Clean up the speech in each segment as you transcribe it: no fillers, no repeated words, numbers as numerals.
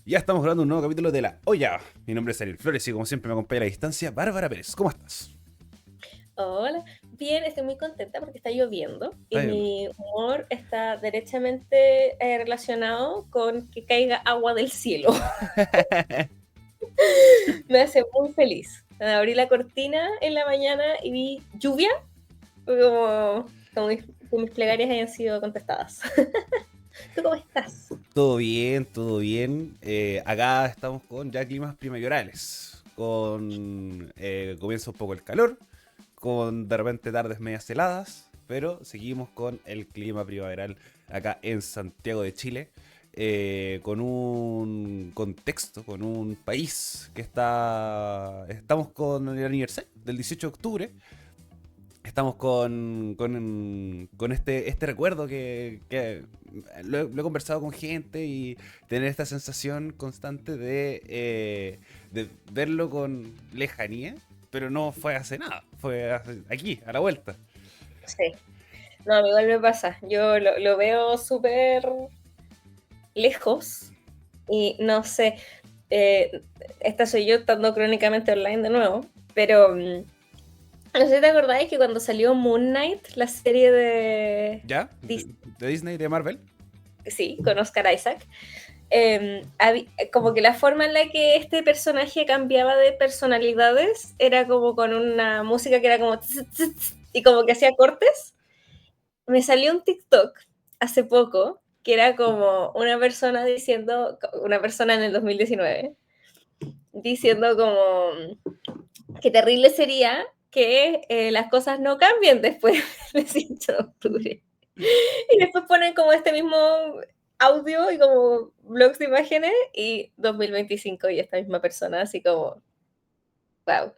Ya estamos grabando un nuevo capítulo de La Olla. Mi nombre es Ariel Flores y como siempre me acompaña a la distancia Bárbara Pérez. ¿Cómo estás? Hola, bien, estoy muy contenta porque está lloviendo ¿Estás y viendo? mi humor está derechamente relacionado con que caiga agua del cielo. Me hace muy feliz. Abrí la cortina en la mañana y vi lluvia, fue como que mis plegarias hayan sido contestadas. ¿Tú cómo estás? Todo bien, todo bien. Acá estamos con ya climas primaverales. Con comienza un poco el calor, con de repente tardes medias heladas, pero seguimos con el clima primaveral acá en Santiago de Chile. Con un contexto, con un país que estamos con el aniversario del 18 de octubre. Estamos con este recuerdo que lo he conversado con gente y tener esta sensación constante de verlo con lejanía, pero no fue hace nada, fue aquí, a la vuelta. Sí, no, a mí igual me pasa. Yo lo veo súper lejos y no sé, eh, esta soy yo estando crónicamente online de nuevo, pero no sé si te acordáis que cuando salió Moon Knight, la serie de ¿Ya? Disney, De Disney, de Marvel. sí, con Oscar Isaac, como que la forma en la que este personaje cambiaba de personalidades era como con una música que era como tss, tss, tss, y como que hacía cortes. Me salió un TikTok hace poco que era como una persona diciendo, una persona en el 2019, diciendo como qué terrible sería que las cosas no cambien después del 18 de octubre. Y después ponen como este mismo audio y como blogs de imágenes y 2025 y esta misma persona, así como, wow.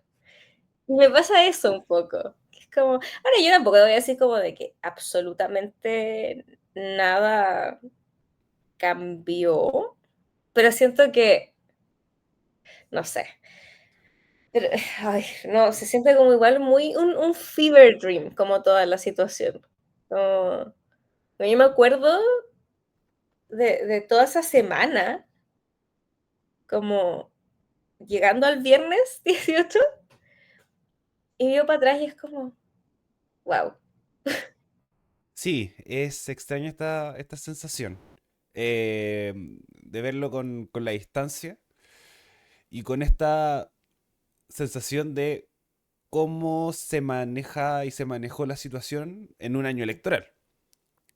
Y me pasa eso un poco. Que es como, ahora yo tampoco voy a decir como de que absolutamente nada cambió, pero siento que, no sé, pero, ay, no, se siente como igual muy un fever dream, como toda la situación. Como, yo me acuerdo de toda esa semana, como llegando al viernes 18, y veo para atrás y es como, wow. Sí, es extraña esta sensación de verlo con la distancia y con esta sensación de cómo se maneja y se manejó la situación en un año electoral,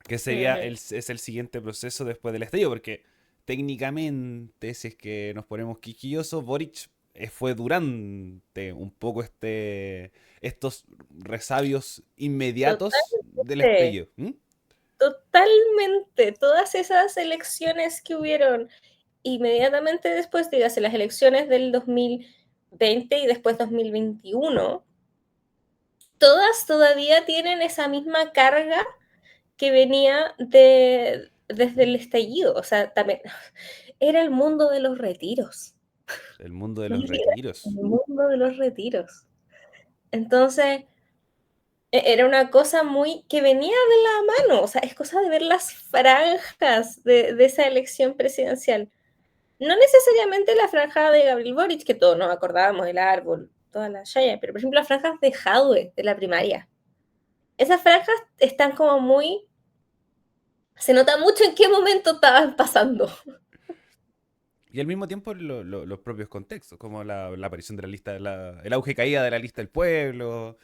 que sería Ujú. es el siguiente proceso después del estallido, porque técnicamente, si es que nos ponemos quisquillosos, Boric fue durante un poco estos resabios inmediatos del Totalmente, estallido. ¿Mm? totalmente. Todas esas elecciones que hubieron inmediatamente después, dígase, las elecciones del 2020 y después 2021, todas todavía tienen esa misma carga que venía desde el estallido. O sea, también era el mundo de los retiros. El mundo de No los olvides, el retiros. mundo de los retiros. Entonces, era una cosa muy que venía de la mano, o sea, es cosa de ver las franjas de esa elección presidencial. No necesariamente la franja de Gabriel Boric, que todos nos acordábamos del árbol, toda la shaya, pero por ejemplo las franjas de Jadwe, de la primaria. Esas franjas están como muy... Se nota mucho en qué momento estaban pasando. Y al mismo tiempo los propios contextos, como la aparición de la lista, el auge y caída de la lista del pueblo,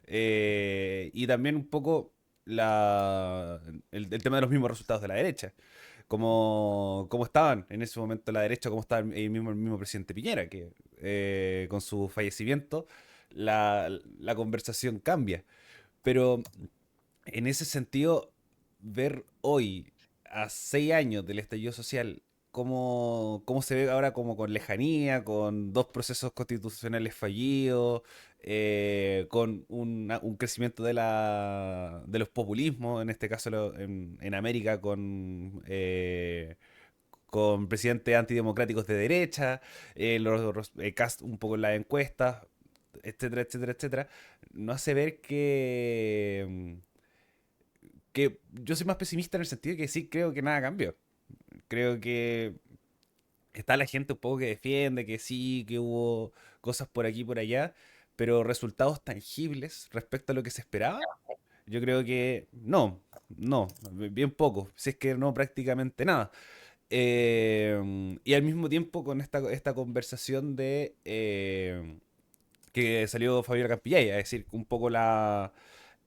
y también un poco el tema de los mismos resultados de la derecha. Cómo estaban en ese momento la derecha, cómo estaba el mismo presidente Piñera, que con su fallecimiento la conversación cambia. Pero en ese sentido, ver hoy, a 6 años del estallido social, cómo se ve ahora como con lejanía, con dos procesos constitucionales fallidos, con un crecimiento de los populismos, en este caso en América, con presidentes antidemocráticos de derecha, cast un poco en las encuestas, etcétera, etcétera, etcétera, no hace ver que yo soy más pesimista en el sentido de que sí creo que nada cambió. Creo que está la gente un poco que defiende que sí, que hubo cosas por aquí y por allá, pero resultados tangibles respecto a lo que se esperaba, yo creo que no, no, bien poco, si es que no prácticamente nada. Y al mismo tiempo con esta conversación de que salió Fabiola Campillay, es decir, un poco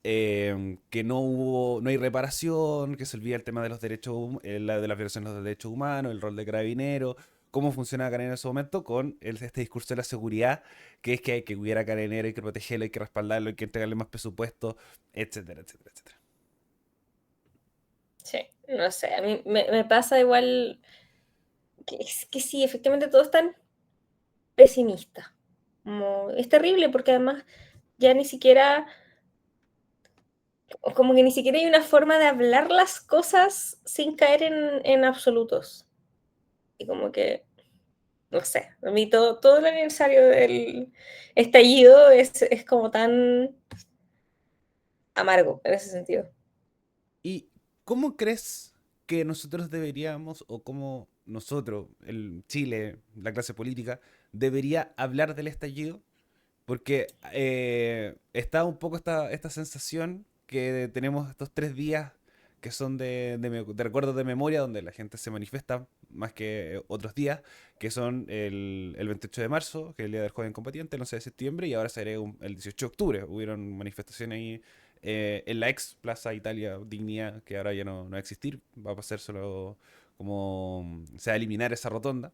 que no hay reparación, que se olvida el tema de los derechos, de las violaciones de los derechos humanos, el rol de carabinero, cómo funciona Carabinero en ese momento, con este discurso de la seguridad, que es que hay que cuidar a Carabinero, hay que protegerlo, hay que respaldarlo, hay que entregarle más presupuesto, etcétera, etcétera, etcétera. Sí, no sé, a mí me pasa igual que, es que sí, efectivamente todo es tan pesimista. Es terrible porque además ya ni siquiera, como que ni siquiera hay una forma de hablar las cosas sin caer en absolutos. Y como que, no sé, a mí todo el aniversario del estallido es como tan amargo en ese sentido. ¿Y cómo crees que nosotros deberíamos, o cómo nosotros, el Chile, la clase política, debería hablar del estallido? Porque está un poco esta sensación que tenemos estos 3 días que son de recuerdos de memoria, donde la gente se manifiesta más que otros días, que son el 28 de marzo, que es el Día del Joven Combatiente, el 11 de septiembre, y ahora se agrega el 18 de octubre. Hubieron manifestaciones ahí en la ex Plaza Italia Dignidad, que ahora ya no va a existir, va a pasar solo como se va a eliminar esa rotonda.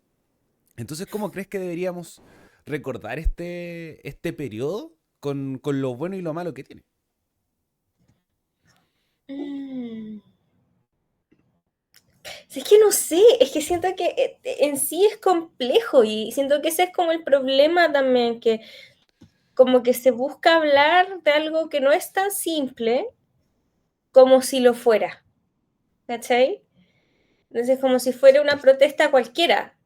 Entonces, ¿cómo crees que deberíamos recordar este periodo con lo bueno y lo malo que tiene? Mm. Si es que no sé, es que siento que en sí es complejo y siento que ese es como el problema también, que como que se busca hablar de algo que no es tan simple como si lo fuera, ¿cachai? Entonces, como si fuera una protesta cualquiera.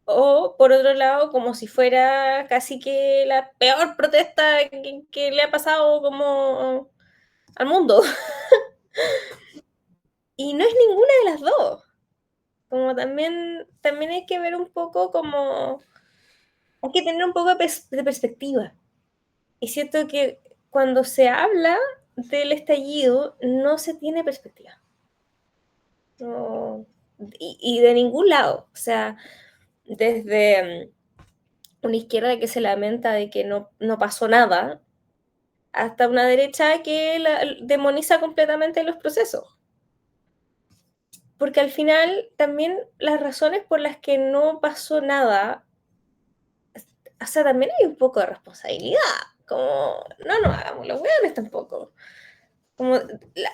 O, por otro lado, como si fuera casi que la peor protesta que le ha pasado como al mundo. Y no es ninguna de las dos. Como también hay que ver un poco como... Hay que tener un poco de perspectiva. Y siento que cuando se habla del estallido no se tiene perspectiva. No, y de ningún lado. O sea, desde una izquierda que se lamenta de que no pasó nada, hasta una derecha que demoniza completamente los procesos. Porque al final también las razones por las que no pasó nada, o sea, también hay un poco de responsabilidad. Como, no nos hagamos los hueones tampoco. Como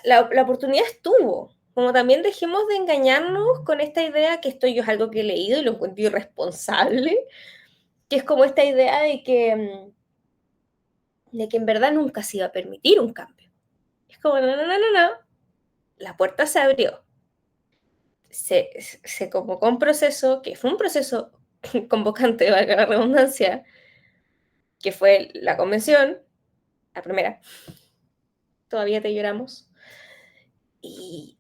la oportunidad estuvo. Como también dejemos de engañarnos con esta idea, que esto yo es algo que he leído y lo encuentro irresponsable, que es como esta idea de que en verdad nunca se iba a permitir un cambio. Es como, no, no, no, no, no. La puerta se abrió. Se convocó un proceso, que fue un proceso convocante, valga la redundancia, que fue la convención, la primera, todavía te lloramos, y,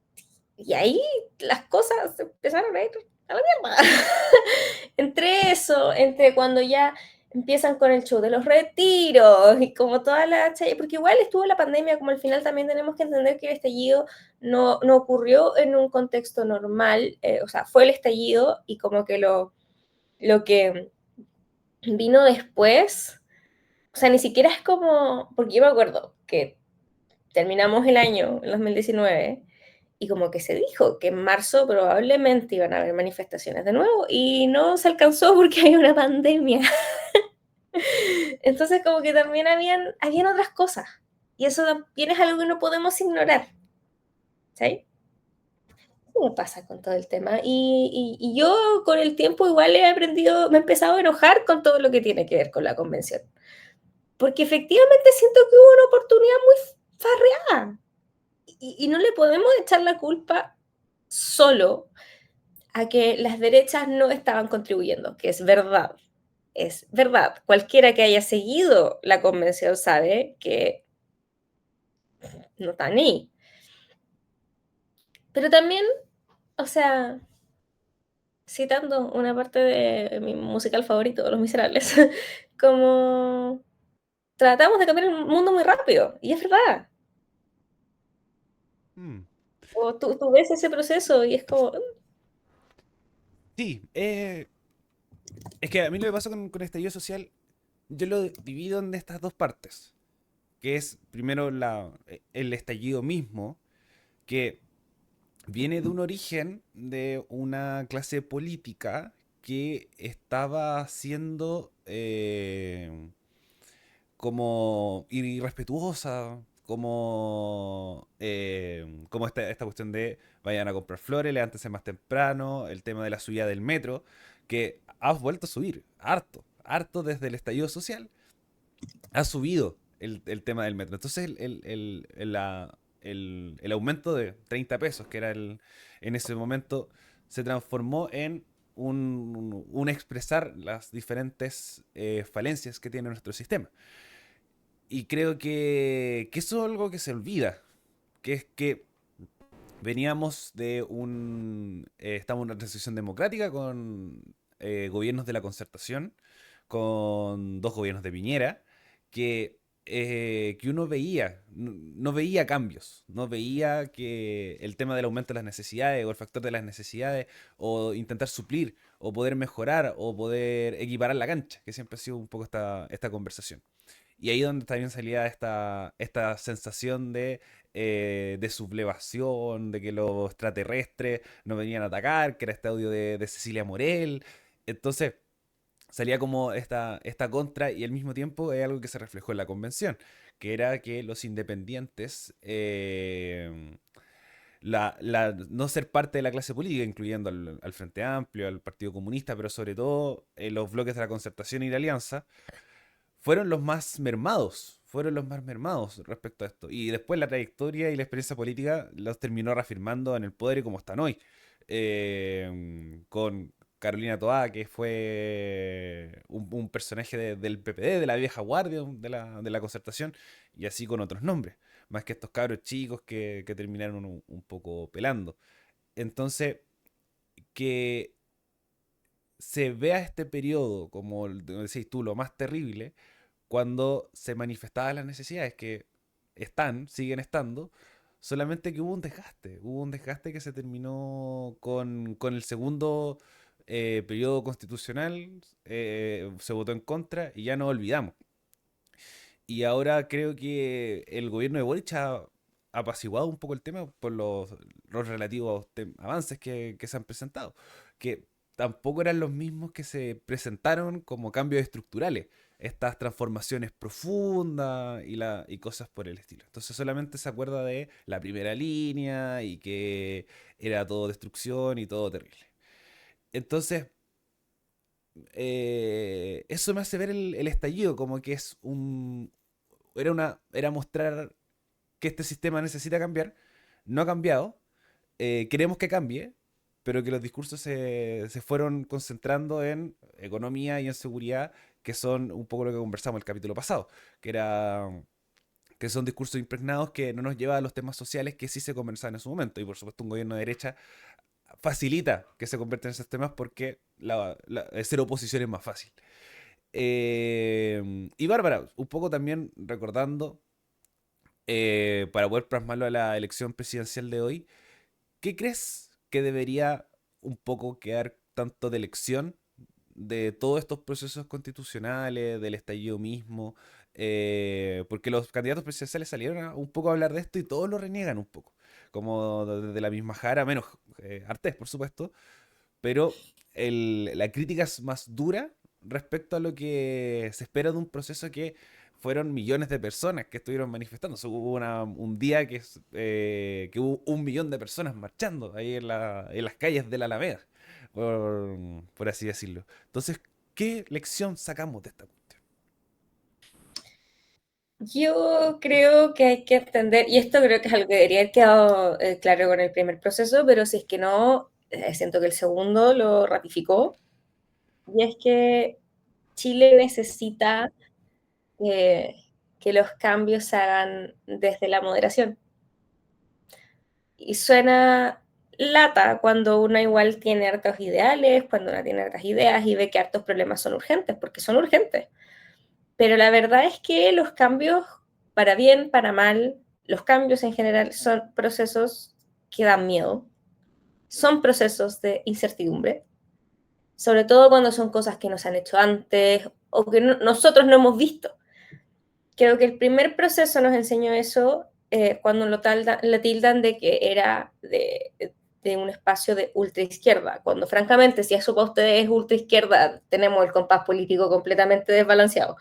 y ahí las cosas se empezaron a ir a la mierda. Entre eso, entre cuando ya empiezan con el show de los retiros y como toda la... Porque igual estuvo la pandemia, como al final también tenemos que entender que el estallido no ocurrió en un contexto normal, o sea, fue el estallido y como que lo que vino después, o sea, ni siquiera es como, porque yo me acuerdo que terminamos el año, el 2019, y como que se dijo que en marzo probablemente iban a haber manifestaciones de nuevo y no se alcanzó porque hay una pandemia. Entonces como que también habían otras cosas y eso también es algo que no podemos ignorar. ¿Sí? ¿Qué me pasa con todo el tema? Y yo con el tiempo igual he aprendido, me he empezado a enojar con todo lo que tiene que ver con la convención. Porque efectivamente siento que hubo una oportunidad muy farreada y no le podemos echar la culpa solo a que las derechas no estaban contribuyendo, que es verdad. Es verdad. Cualquiera que haya seguido la convención sabe que no están ahí. Pero también, o sea, citando una parte de mi musical favorito, Los Miserables, como tratamos de cambiar el mundo muy rápido, y es verdad. Mm. O tú ves ese proceso y es como, Sí, es que a mí lo que pasa con estallido social, yo lo divido en estas dos partes, que es primero el estallido mismo, que viene de un origen de una clase política que estaba siendo como irrespetuosa, como esta cuestión de vayan a comprar flores, levántense más temprano, el tema de la subida del metro, que ha vuelto a subir, harto, harto desde el estallido social, ha subido el tema del metro. Entonces el aumento de 30 pesos, que era en ese momento, se transformó en un expresar las diferentes falencias que tiene nuestro sistema. Y creo que eso es algo que se olvida, que es que veníamos de estamos en una transición democrática con gobiernos de la concertación, con dos gobiernos de Piñera, que uno veía, no veía cambios, no veía que el tema del aumento de las necesidades o el factor de las necesidades o intentar suplir o poder mejorar o poder equiparar la cancha, que siempre ha sido un poco esta conversación. Y ahí donde también salía esta sensación de sublevación, de que los extraterrestres nos venían a atacar, que era este audio de Cecilia Morel. Entonces salía como esta contra y al mismo tiempo es algo que se reflejó en la convención, que era que los independientes, no ser parte de la clase política, incluyendo al Frente Amplio, al Partido Comunista, pero sobre todo los bloques de la Concertación y la Alianza, fueron los más mermados respecto a esto. Y después la trayectoria y la experiencia política los terminó reafirmando en el poder y como están hoy. Con Carolina Toá, que fue un personaje del PPD, de la vieja guardia de la concertación, y así con otros nombres, más que estos cabros chicos que terminaron un poco pelando. Entonces, que se vea este periodo, como decís tú, lo más terrible, cuando se manifestaban las necesidades que siguen estando, solamente que hubo un desgaste que se terminó con el segundo periodo constitucional, se votó en contra y ya nos olvidamos. Y ahora creo que el gobierno de Boric ha apaciguado un poco el tema por los relativos avances que se han presentado, que tampoco eran los mismos que se presentaron como cambios estructurales, estas transformaciones profundas y cosas por el estilo. Entonces solamente se acuerda de la primera línea y que era todo destrucción y todo terrible. Entonces, eso me hace ver el estallido como que era mostrar que este sistema necesita cambiar, no ha cambiado, queremos que cambie, pero que los discursos se fueron concentrando en economía y en seguridad, que son un poco lo que conversamos el capítulo pasado, que era que son discursos impregnados que no nos llevan a los temas sociales que sí se conversaban en su momento. Y por supuesto un gobierno de derecha facilita que se conviertan en esos temas porque ser oposición es más fácil. Y Bárbara, un poco también recordando, para poder plasmarlo a la elección presidencial de hoy, ¿qué crees que debería un poco quedar tanto de elección de todos estos procesos constitucionales, del estallido mismo? Porque los candidatos presidenciales salieron un poco a hablar de esto y todos lo reniegan un poco, como desde la misma Jara, menos Artés, por supuesto, pero la crítica es más dura respecto a lo que se espera de un proceso que fueron millones de personas que estuvieron manifestando. O sea, hubo un día que hubo 1 millón de personas marchando ahí en las calles de la Alameda, por así decirlo. Entonces, ¿qué lección sacamos de esta cuestión? yo creo que hay que entender, y esto creo que es algo que debería haber quedado claro con el primer proceso, pero si es que no, siento que el segundo lo ratificó, y es que Chile necesita eh, que los cambios se hagan desde la moderación. Y suena lata cuando una igual tiene hartos ideales, cuando una tiene hartas ideas y ve que hartos problemas son urgentes, porque son urgentes. Pero la verdad es que los cambios, para bien, para mal, los cambios en general son procesos que dan miedo, son procesos de incertidumbre, sobre todo cuando son cosas que nos han hecho antes o que nosotros no hemos visto. Creo que el primer proceso nos enseñó eso cuando lo tildan de que era de un espacio de ultraizquierda, cuando francamente, si eso para ustedes es ultraizquierda, tenemos el compás político completamente desbalanceado.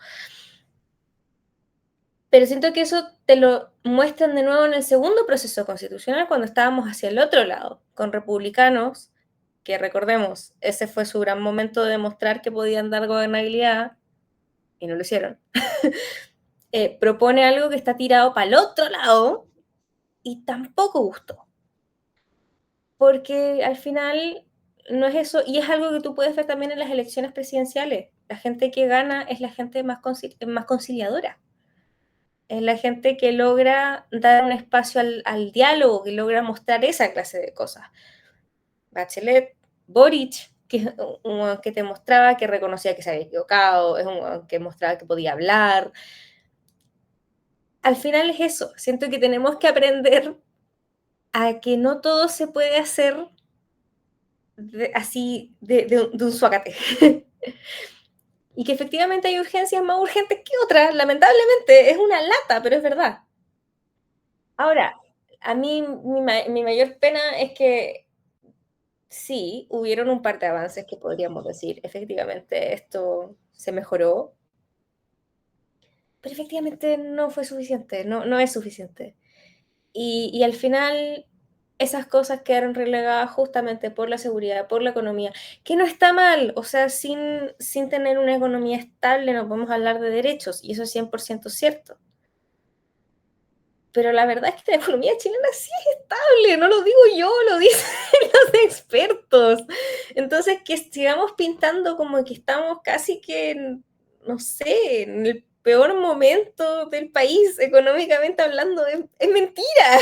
Pero siento que eso te lo muestran de nuevo en el segundo proceso constitucional, cuando estábamos hacia el otro lado, con republicanos, que recordemos, ese fue su gran momento de demostrar que podían dar gobernabilidad, y no lo hicieron. Propone algo que está tirado para el otro lado y tampoco gustó. Porque al final no es eso, y es algo que tú puedes ver también en las elecciones presidenciales. La gente que gana es la gente más conciliadora. Es la gente que logra dar un espacio al diálogo, que logra mostrar esa clase de cosas. Bachelet, Boric, que es un que te mostraba que reconocía que se había equivocado, es un que mostraba que podía hablar. Al final es eso, siento que tenemos que aprender a que no todo se puede hacer así de un suacate. Y que efectivamente hay urgencias más urgentes que otras, lamentablemente, es una lata, pero es verdad. Ahora, a mí mi mayor pena es que sí, hubieron un par de avances que podríamos decir, efectivamente, esto se mejoró, pero efectivamente no fue suficiente, no es suficiente. Y al final esas cosas quedaron relegadas justamente por la seguridad, por la economía, que no está mal, o sea, sin tener una economía estable no podemos hablar de derechos, y eso es 100% cierto. Pero la verdad es que la economía chilena sí es estable, no lo digo yo, lo dicen los expertos. Entonces, que sigamos pintando como que estamos casi que, no sé, en el peor momento del país económicamente hablando, es mentira.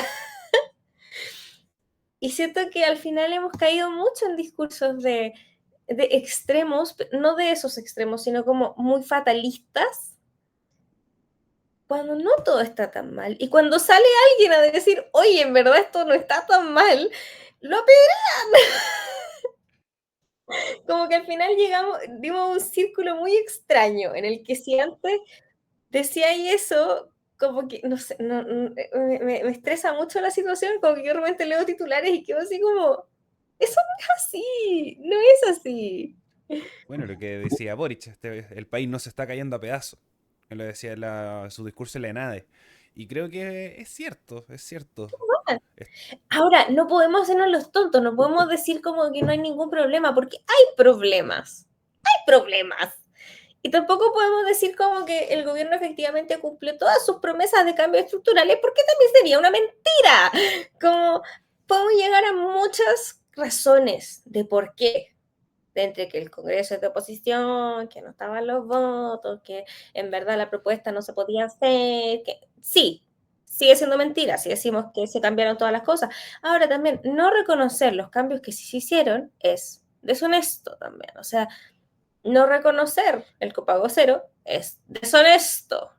Y siento que al final hemos caído mucho en discursos de extremos, no de esos extremos, sino como muy fatalistas, cuando no todo está tan mal. Y cuando sale alguien a decir, oye, en verdad esto no está tan mal, lo apedrean. Como que al final llegamos, dimos un círculo muy extraño en el que si antes decía y eso, como que, no sé, me estresa mucho la situación, como que yo realmente leo titulares y quedo así como, eso no es así, no es así. Bueno, lo que decía Boric, el país no se está cayendo a pedazos. Él lo decía en su discurso en la ENADE. Y creo que es cierto, es cierto. Es- Ahora, no podemos hacernos los tontos, no podemos decir como que no hay ningún problema, porque hay problemas, hay problemas. Y tampoco podemos decir como que el gobierno efectivamente cumplió todas sus promesas de cambios estructurales, porque también sería una mentira. Como podemos llegar a muchas razones de por qué. De entre que el Congreso es de oposición, que no estaban los votos, que en verdad la propuesta no se podía hacer, que sí, sigue siendo mentira si decimos que se cambiaron todas las cosas. Ahora también, no reconocer los cambios que sí se hicieron es deshonesto también. O sea, no reconocer el copago cero es deshonesto.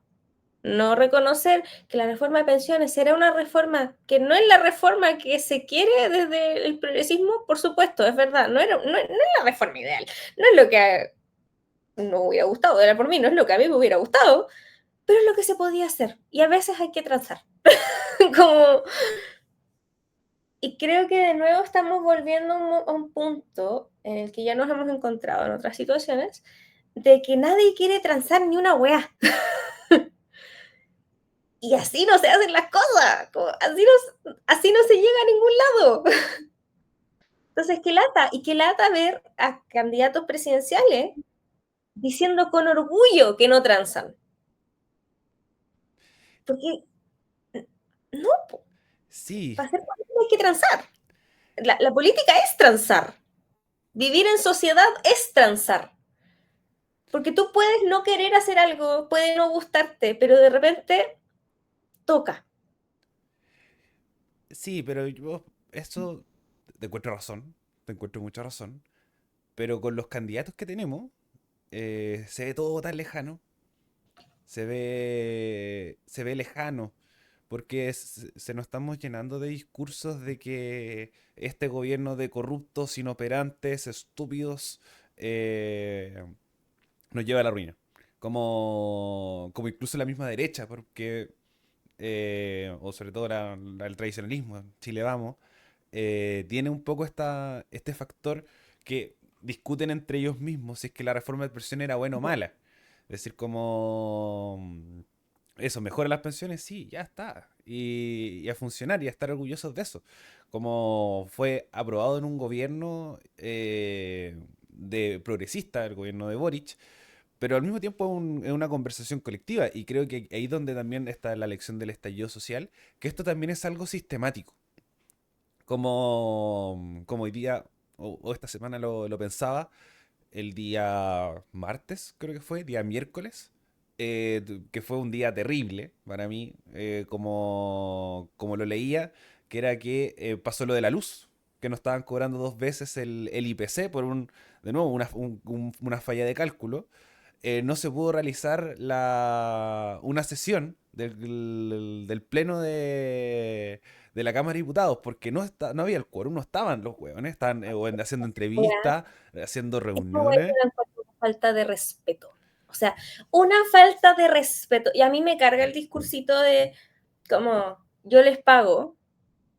No reconocer que la reforma de pensiones era una reforma que no es la reforma que se quiere desde el progresismo, por supuesto, es verdad, no es la reforma ideal, no es lo que no hubiera gustado, era por mí, no es lo que a mí me hubiera gustado, pero es lo que se podía hacer y a veces hay que transar. Como, y creo que de nuevo estamos volviendo a un punto en el que ya nos hemos encontrado en otras situaciones, de que nadie quiere transar ni una wea. Y así no se hacen las cosas, como así no se llega a ningún lado. Entonces, qué lata, y qué lata ver a candidatos presidenciales diciendo con orgullo que no transan. Porque no, sí, para ser político hay que transar. La política es transar. Vivir en sociedad es transar. Porque tú puedes no querer hacer algo, puede no gustarte, pero de repente toca. sí, pero eso te encuentro razón, te encuentro mucha razón, pero con los candidatos que tenemos, se ve todo tan lejano, se ve lejano, porque se nos estamos llenando de discursos de que este gobierno de corruptos, inoperantes, estúpidos, eh, nos lleva a la ruina. Como incluso la misma derecha, porque, o sobre todo el tradicionalismo, Chile Vamos, tiene un poco este factor que discuten entre ellos mismos si es que la reforma de pensión era buena o mala. Es decir, como eso, mejora las pensiones, sí, ya está. Y a funcionar y a estar orgullosos de eso. Como fue aprobado en un gobierno de progresista, el gobierno de Boric, pero al mismo tiempo es una conversación colectiva. Y creo que ahí donde también está la lección del estallido social, que esto también es algo sistemático. Como hoy día, o esta semana lo pensaba, el día martes, creo que fue, día miércoles, que fue un día terrible para mí, como lo leía, que era que pasó lo de la luz, que nos estaban cobrando dos veces el IPC por de nuevo, una falla de cálculo. No se pudo realizar una sesión del pleno de la Cámara de Diputados porque no había el quórum, no estaban los hueones, estaban haciendo entrevistas, haciendo Esa weá yo reuniones. la encuentro una falta de respeto. O sea, una falta de respeto. Y a mí me carga el discursito de como yo les pago.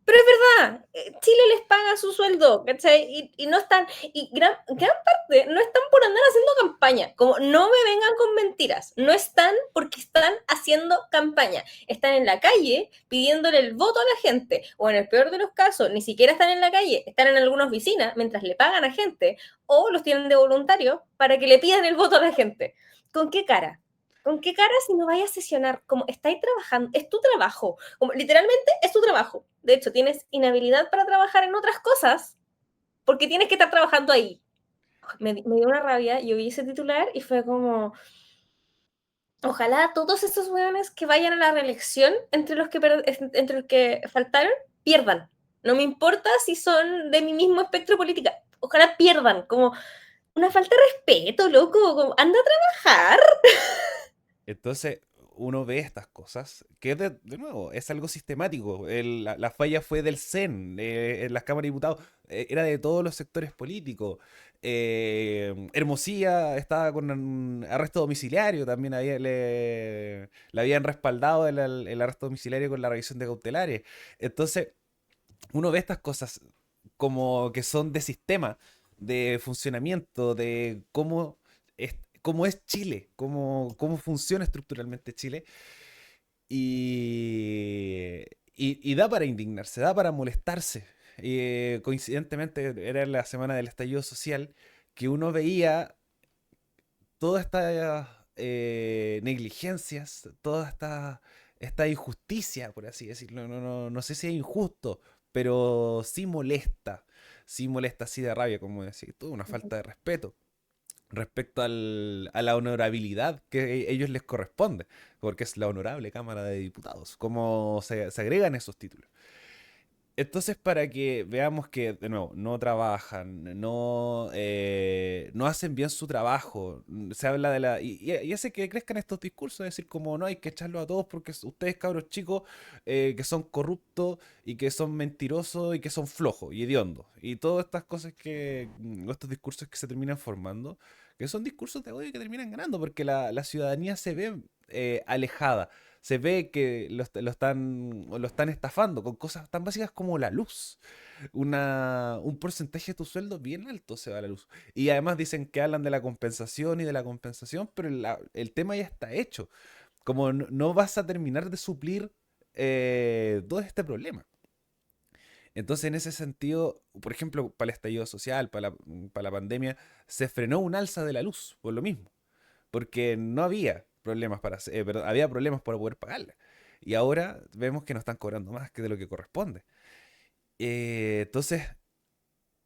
Pero es verdad, Chile les paga su sueldo, ¿cachai? Y no están, y gran parte no están por andar haciendo campaña. Como no me vengan con mentiras. No están porque están haciendo campaña. Están en la calle pidiéndole el voto a la gente. O en el peor de los casos, ni siquiera están en la calle, están en alguna oficina mientras le pagan a gente. O los tienen de voluntario para que le pidan el voto a la gente. ¿Con qué cara? ¿Con qué cara si no vayas a sesionar? Como estáis trabajando, es tu trabajo. Como, literalmente es tu trabajo. De hecho, tienes inhabilidad para trabajar en otras cosas porque tienes que estar trabajando ahí. Me dio una rabia, yo vi ese titular y fue como, ojalá todos esos weones que vayan a la reelección entre los que faltaron, pierdan. No me importa si son de mi mismo espectro político. Ojalá pierdan. Como una falta de respeto, loco. Como, anda a trabajar. Entonces uno ve estas cosas, que de nuevo es algo sistemático. La falla fue del CEN, en las cámaras de diputados, era de todos los sectores políticos. Hermosilla estaba con un arresto domiciliario, también le habían respaldado el arresto domiciliario con la revisión de cautelares. Entonces uno ve estas cosas como que son de sistema, de funcionamiento, de cómo es Chile, cómo funciona estructuralmente Chile. Y, y da para indignarse, da para molestarse. Coincidentemente era la semana del estallido social que uno veía todas estas negligencias, toda esta injusticia, por así decirlo. No sé si es injusto, pero sí molesta, sí de rabia, como decir, todo una falta de respeto respecto a la honorabilidad que a ellos les corresponde, porque es la honorable Cámara de Diputados, cómo se agregan esos títulos. Entonces, para que veamos que, de nuevo, no trabajan, no hacen bien su trabajo, se habla de la... Y hace que crezcan estos discursos, de decir como no hay que echarlo a todos porque ustedes cabros chicos que son corruptos y que son mentirosos y que son flojos y hediondos. Y todas estas cosas estos discursos que se terminan formando, que son discursos de odio que terminan ganando porque la ciudadanía se ve alejada, se ve que lo están estafando con cosas tan básicas como la luz. Un porcentaje de tu sueldo bien alto se va a la luz. Y además dicen que hablan de la compensación y de la compensación, pero el tema ya está hecho. Como no vas a terminar de suplir todo este problema. Entonces, en ese sentido, por ejemplo, para el estallido social, para la pandemia, se frenó un alza de la luz, por lo mismo porque no había problemas perdón, había problemas para poder pagarla. Y ahora vemos que nos están cobrando más que de lo que corresponde. Entonces,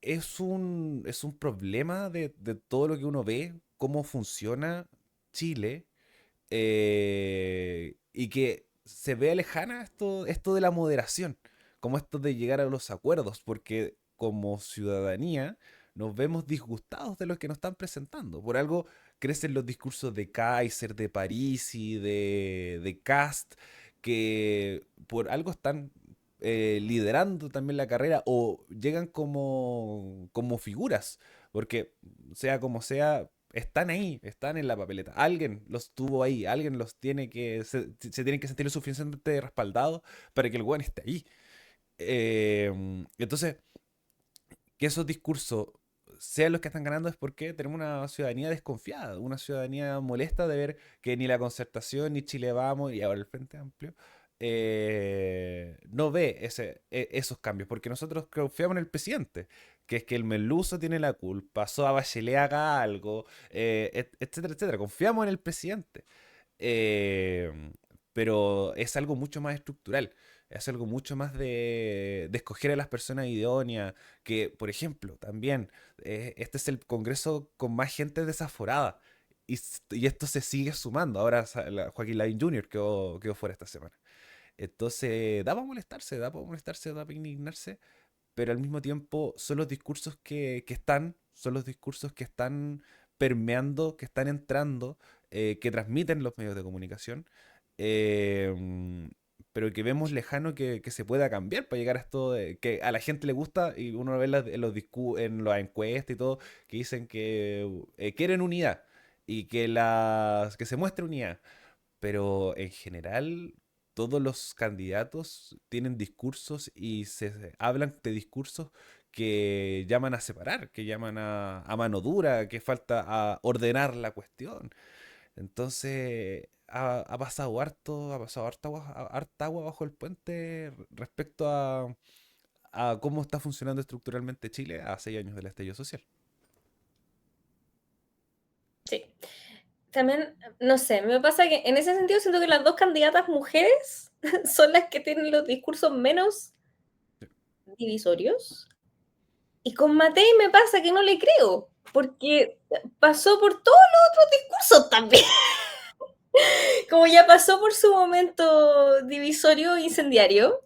es un problema de todo lo que uno ve, cómo funciona Chile, y que se ve lejana esto de la moderación, como esto de llegar a los acuerdos, porque como ciudadanía nos vemos disgustados de lo que nos están presentando. Por algo crecen los discursos de Kaiser, de Parisi, de Kast, que por algo están liderando también la carrera o llegan como figuras, porque sea como sea, están ahí, están en la papeleta. Alguien los tuvo ahí, alguien los tiene se tienen que sentir lo suficientemente respaldados para que el weón esté ahí. Entonces, que esos discursos sean los que están ganando es porque tenemos una ciudadanía desconfiada, una ciudadanía molesta de ver que ni la Concertación, ni Chile Vamos, y ahora el Frente Amplio, no ve esos cambios, porque nosotros confiamos en el presidente, que es que el merluzo tiene la culpa, Soa Bachelet haga algo, etcétera, etcétera. Confiamos en el presidente. Eh, pero es algo mucho más estructural, es algo mucho más de escoger a las personas idóneas, que, por ejemplo, también, este es el Congreso con más gente desaforada, y esto se sigue sumando. Ahora Joaquín Lavín Jr. quedó fuera esta semana. Entonces, da para indignarse, pero al mismo tiempo son los discursos son los discursos que están permeando, que están entrando, que transmiten los medios de comunicación, eh, pero que vemos lejano que se pueda cambiar para llegar a esto que a la gente le gusta, y uno ve en las encuestas y todo, que dicen que quieren unidad y que se muestre unidad, pero en general todos los candidatos tienen discursos y se hablan de discursos que llaman a separar, que llaman a mano dura, que falta a ordenar la cuestión. Entonces ha pasado harta agua bajo el puente respecto a cómo está funcionando estructuralmente Chile a 6 años del estallido social. Sí. También, no sé, me pasa que en ese sentido siento que las dos candidatas mujeres son las que tienen los discursos menos divisorios. Y con Matei me pasa que no le creo, porque pasó por todos los otros discursos también. Como ya pasó por su momento divisorio incendiario,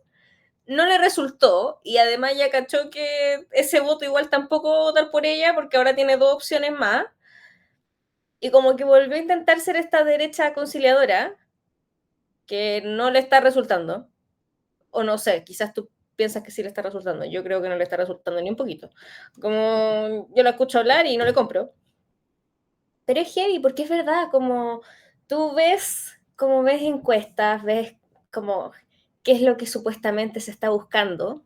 no le resultó, y además ya cachó que ese voto igual tampoco va a votar por ella porque ahora tiene dos opciones más, y como que volvió a intentar ser esta derecha conciliadora que no le está resultando, o no sé, quizás tú piensas que sí le está resultando, yo creo que no le está resultando ni un poquito, como yo la escucho hablar y no le compro, pero es heavy porque es verdad, como ves encuestas, ves como qué es lo que supuestamente se está buscando,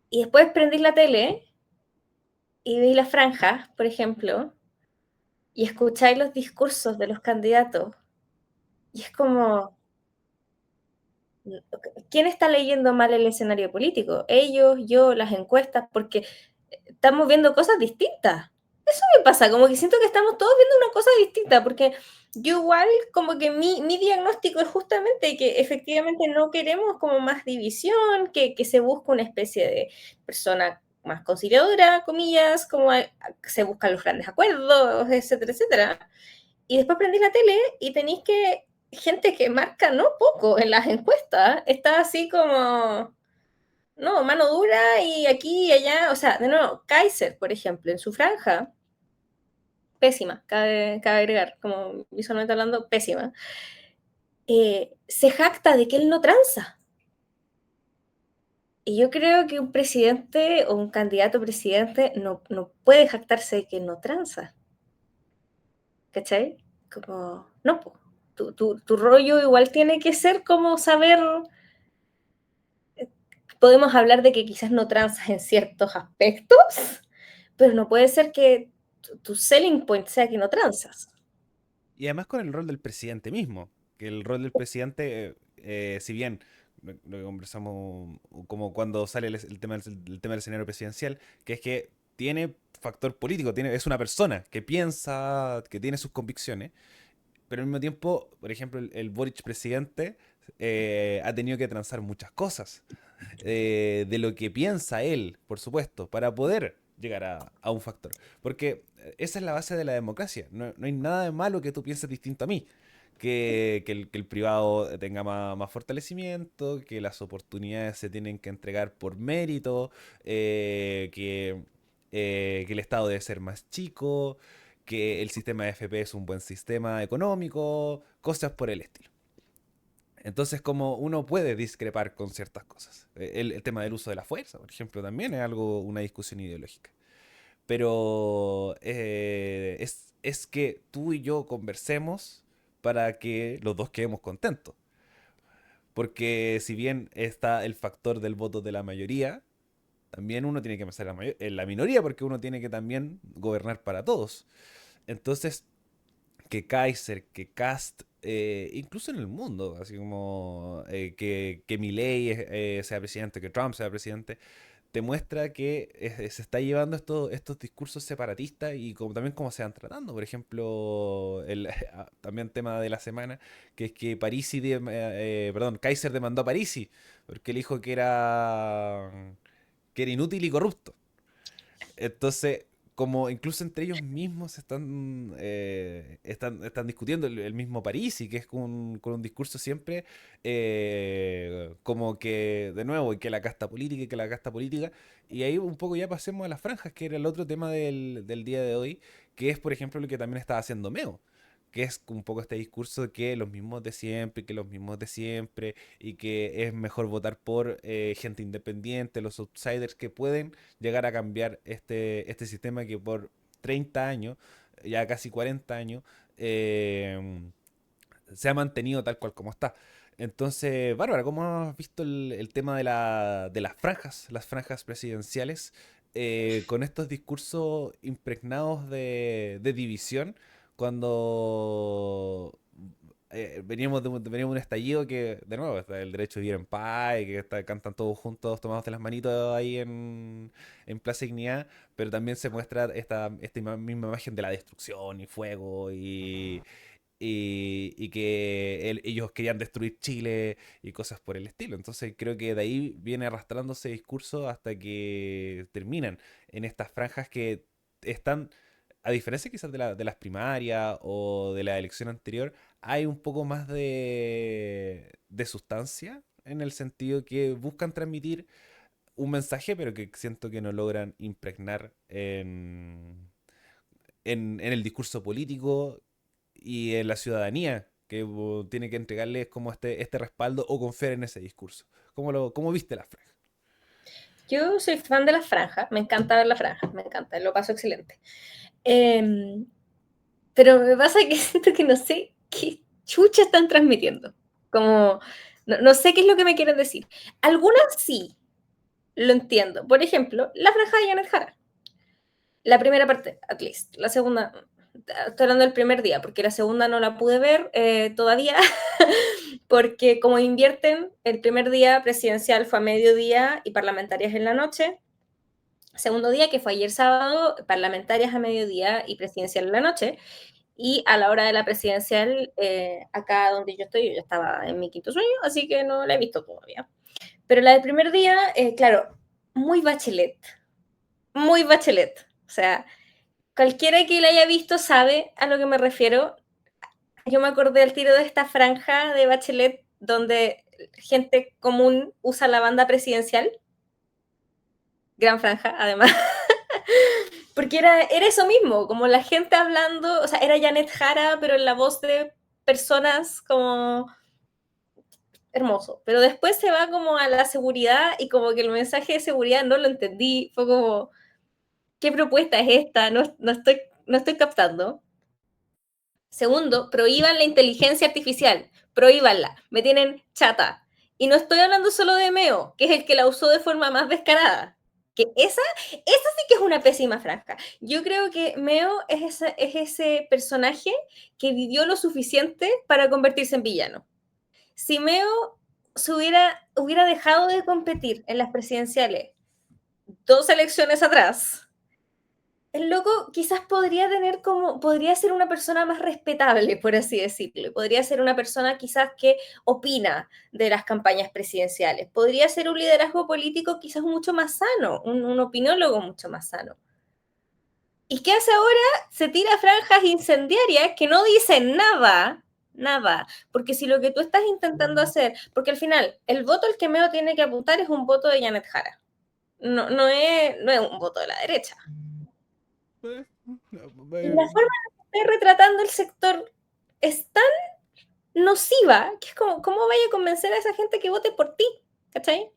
y después prendís la tele y veis la franja, por ejemplo, y escucháis los discursos de los candidatos, y es como, ¿quién está leyendo mal el escenario político? Ellos, yo, las encuestas, porque estamos viendo cosas distintas. Eso me pasa, como que siento que estamos todos viendo una cosa distinta, porque yo igual, como que mi diagnóstico es justamente que efectivamente no queremos como más división, que se busca una especie de persona más conciliadora, comillas, como se buscan los grandes acuerdos, etcétera, etcétera. Y después prendí la tele y tenéis que gente que marca no poco en las encuestas, está así como, no, mano dura y aquí y allá, o sea, de nuevo, Kaiser, por ejemplo, en su franja, pésima, cabe agregar, como visualmente hablando, pésima, se jacta de que él no tranza. Y yo creo que un presidente o un candidato a presidente no puede jactarse de que no tranza, ¿cachai? Como, no, po. Tu rollo igual tiene que ser como saber, podemos hablar de que quizás no transas en ciertos aspectos, pero no puede ser que tu selling point sea que no transas. Y además con el rol del presidente mismo, que el rol del presidente, si bien lo que conversamos como cuando sale el tema del escenario presidencial, que es que tiene factor político, es una persona que piensa, que tiene sus convicciones, pero al mismo tiempo, por ejemplo, el Boric presidente ha tenido que transar muchas cosas de lo que piensa él, por supuesto, para poder llegar a un factor. Porque esa es la base de la democracia. No hay nada de malo que tú pienses distinto a mí. que el privado tenga más fortalecimiento, que las oportunidades se tienen que entregar por mérito, que el Estado debe ser más chico, que el sistema de FP es un buen sistema económico, cosas por el estilo. Entonces, como uno puede discrepar con ciertas cosas. El tema del uso de la fuerza, por ejemplo, también es algo, una discusión ideológica. Pero es que tú y yo conversemos para que los dos quedemos contentos. Porque si bien está el factor del voto de la mayoría, también uno tiene que pensar en la minoría porque uno tiene que también gobernar para todos. Entonces, que Kaiser, que Kast, incluso en el mundo, así como que Milei sea presidente, que Trump sea presidente, te muestra que se está llevando estos discursos separatistas y como, también cómo se van tratando. Por ejemplo, también tema de la semana, que es que perdón, Kaiser demandó a Parisi porque él dijo que era inútil y corrupto. Entonces, como incluso entre ellos mismos están discutiendo el mismo París y que es con un discurso siempre como que, de nuevo, y que la casta política y que la casta política. Y ahí un poco ya pasemos a las franjas, que era el otro tema del día de hoy, que es, por ejemplo, lo que también estaba haciendo Meo. Que es un poco este discurso de que los mismos de siempre, que los mismos de siempre, y que es mejor votar por gente independiente, los outsiders que pueden llegar a cambiar este sistema que por 30 años, ya casi 40 años, eh, se ha mantenido tal cual como está. Entonces, Bárbara, ¿cómo has visto el tema de las franjas presidenciales, con estos discursos impregnados de división, cuando veníamos de un estallido que, de nuevo, está el derecho a vivir en paz, y que cantan todos juntos, tomados de las manitos ahí en Plaza Dignidad, pero también se muestra esta misma imagen de la destrucción y fuego y que ellos querían destruir Chile y cosas por el estilo. Entonces creo que de ahí viene arrastrándose ese discurso hasta que terminan en estas franjas que están, a diferencia quizás de las primarias o de la elección anterior, hay un poco más de sustancia, en el sentido que buscan transmitir un mensaje, pero que siento que no logran impregnar en el discurso político y en la ciudadanía, que tiene que entregarles como este respaldo o confiar en ese discurso. ¿Cómo viste la franja? Yo soy fan de las franjas, me encanta ver las franjas, me encanta, lo paso excelente. Eh, pero me pasa que siento que no sé qué chucha están transmitiendo. Como, no sé qué es lo que me quieren decir. Algunas sí, lo entiendo. Por ejemplo, la franja de Janet Jara. La primera parte, at least. La segunda, estoy hablando del primer día, porque la segunda no la pude ver todavía, porque como invierten, el primer día presidencial fue a mediodía y parlamentarias en la noche. Segundo día, que fue ayer sábado, parlamentarias a mediodía y presidencial en la noche. Y a la hora de la presidencial, acá donde yo estaba en mi quinto sueño, así que no la he visto todavía. Pero la del primer día, claro, muy Bachelet, muy Bachelet. O sea, cualquiera que la haya visto sabe a lo que me refiero. Yo me acordé al tiro de esta franja de Bachelet donde gente común usa la banda presidencial. Gran franja, además. Porque era eso mismo, como la gente hablando, o sea, era Janet Jara, pero en la voz de personas como hermoso. Pero después se va como a la seguridad y como que el mensaje de seguridad no lo entendí. Fue como, ¿qué propuesta es esta? No estoy captando. Segundo, prohíban la inteligencia artificial. Prohíbanla. Me tienen chata. Y no estoy hablando solo de Meo, que es el que la usó de forma más descarada. Que esa sí que es una pésima franja. Yo creo que Meo es ese personaje que vivió lo suficiente para convertirse en villano. Si Meo hubiera dejado de competir en las presidenciales 2 elecciones atrás, el loco quizás podría ser una persona más respetable, por así decirlo. Podría ser una persona quizás que opina de las campañas presidenciales. Podría ser un liderazgo político quizás mucho más sano, un opinólogo mucho más sano. ¿Y qué hace ahora? Se tira franjas incendiarias que no dicen nada, nada. Porque si lo que tú estás intentando hacer, porque al final el voto al que Meo tiene que apuntar es un voto de Janet Jara. No es un voto de la derecha. Y la forma en que estás retratando el sector es tan nociva que es como, ¿cómo vaya a convencer a esa gente que vote por ti? ¿Cachai?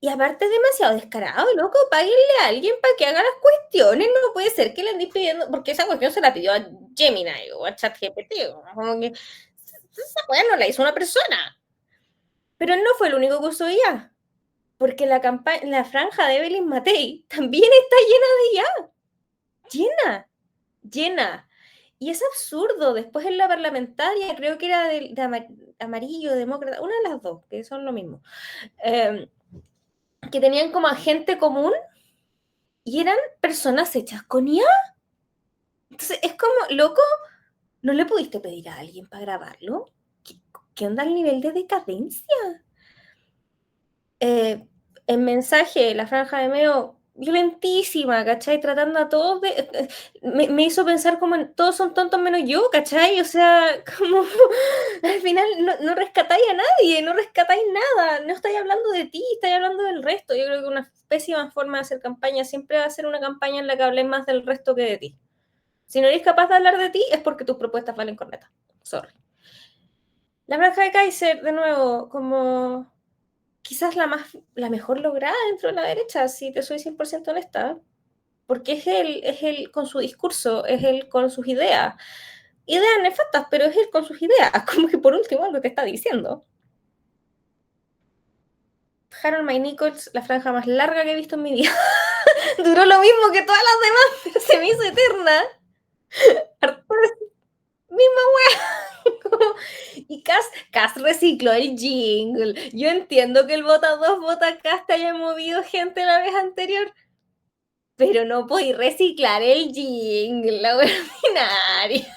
Y aparte es demasiado descarado, loco, páguenle a alguien para que haga las cuestiones, no puede ser que le anden pidiendo, porque esa cuestión se la pidió a Gemini o a ChatGPT, como que esa weá no la hizo una persona. Pero él no fue el único que usó IA, porque la franja de Evelyn Matei también está llena de IA, llena. Y es absurdo, después en la parlamentaria, creo que era de amarillo, demócrata, una de las dos, que son lo mismo, que tenían como agente común y eran personas hechas con IA. Entonces es como, loco, ¿no le pudiste pedir a alguien para grabarlo? ¿Qué onda el nivel de decadencia? En mensaje, la franja de Meo, violentísima, ¿cachai? Tratando a todos de... me hizo pensar como en todos son tontos menos yo, ¿cachai? O sea, como al final no rescatáis a nadie, no rescatáis nada, no estáis hablando de ti, estáis hablando del resto. Yo creo que una pésima forma de hacer campaña siempre va a ser una campaña en la que hables más del resto que de ti. Si no eres capaz de hablar de ti, es porque tus propuestas valen corneta. Sorry. La franja de Kaiser, de nuevo, como quizás la mejor lograda dentro de la derecha, si te soy 100% honesta, porque es él con su discurso, es él con sus ideas. Ideas nefastas, pero es él con sus ideas, como que por último algo que está diciendo. Harold May Nichols, la franja más larga que he visto en mi vida. Duró lo mismo que todas las demás, pero se me hizo eterna. Arturo, misma wea. Y Cast recicló el jingle. Yo entiendo que el Vota 2 Vota Cast haya movido gente la vez anterior, pero no podéis reciclar el jingle, la ordinaria.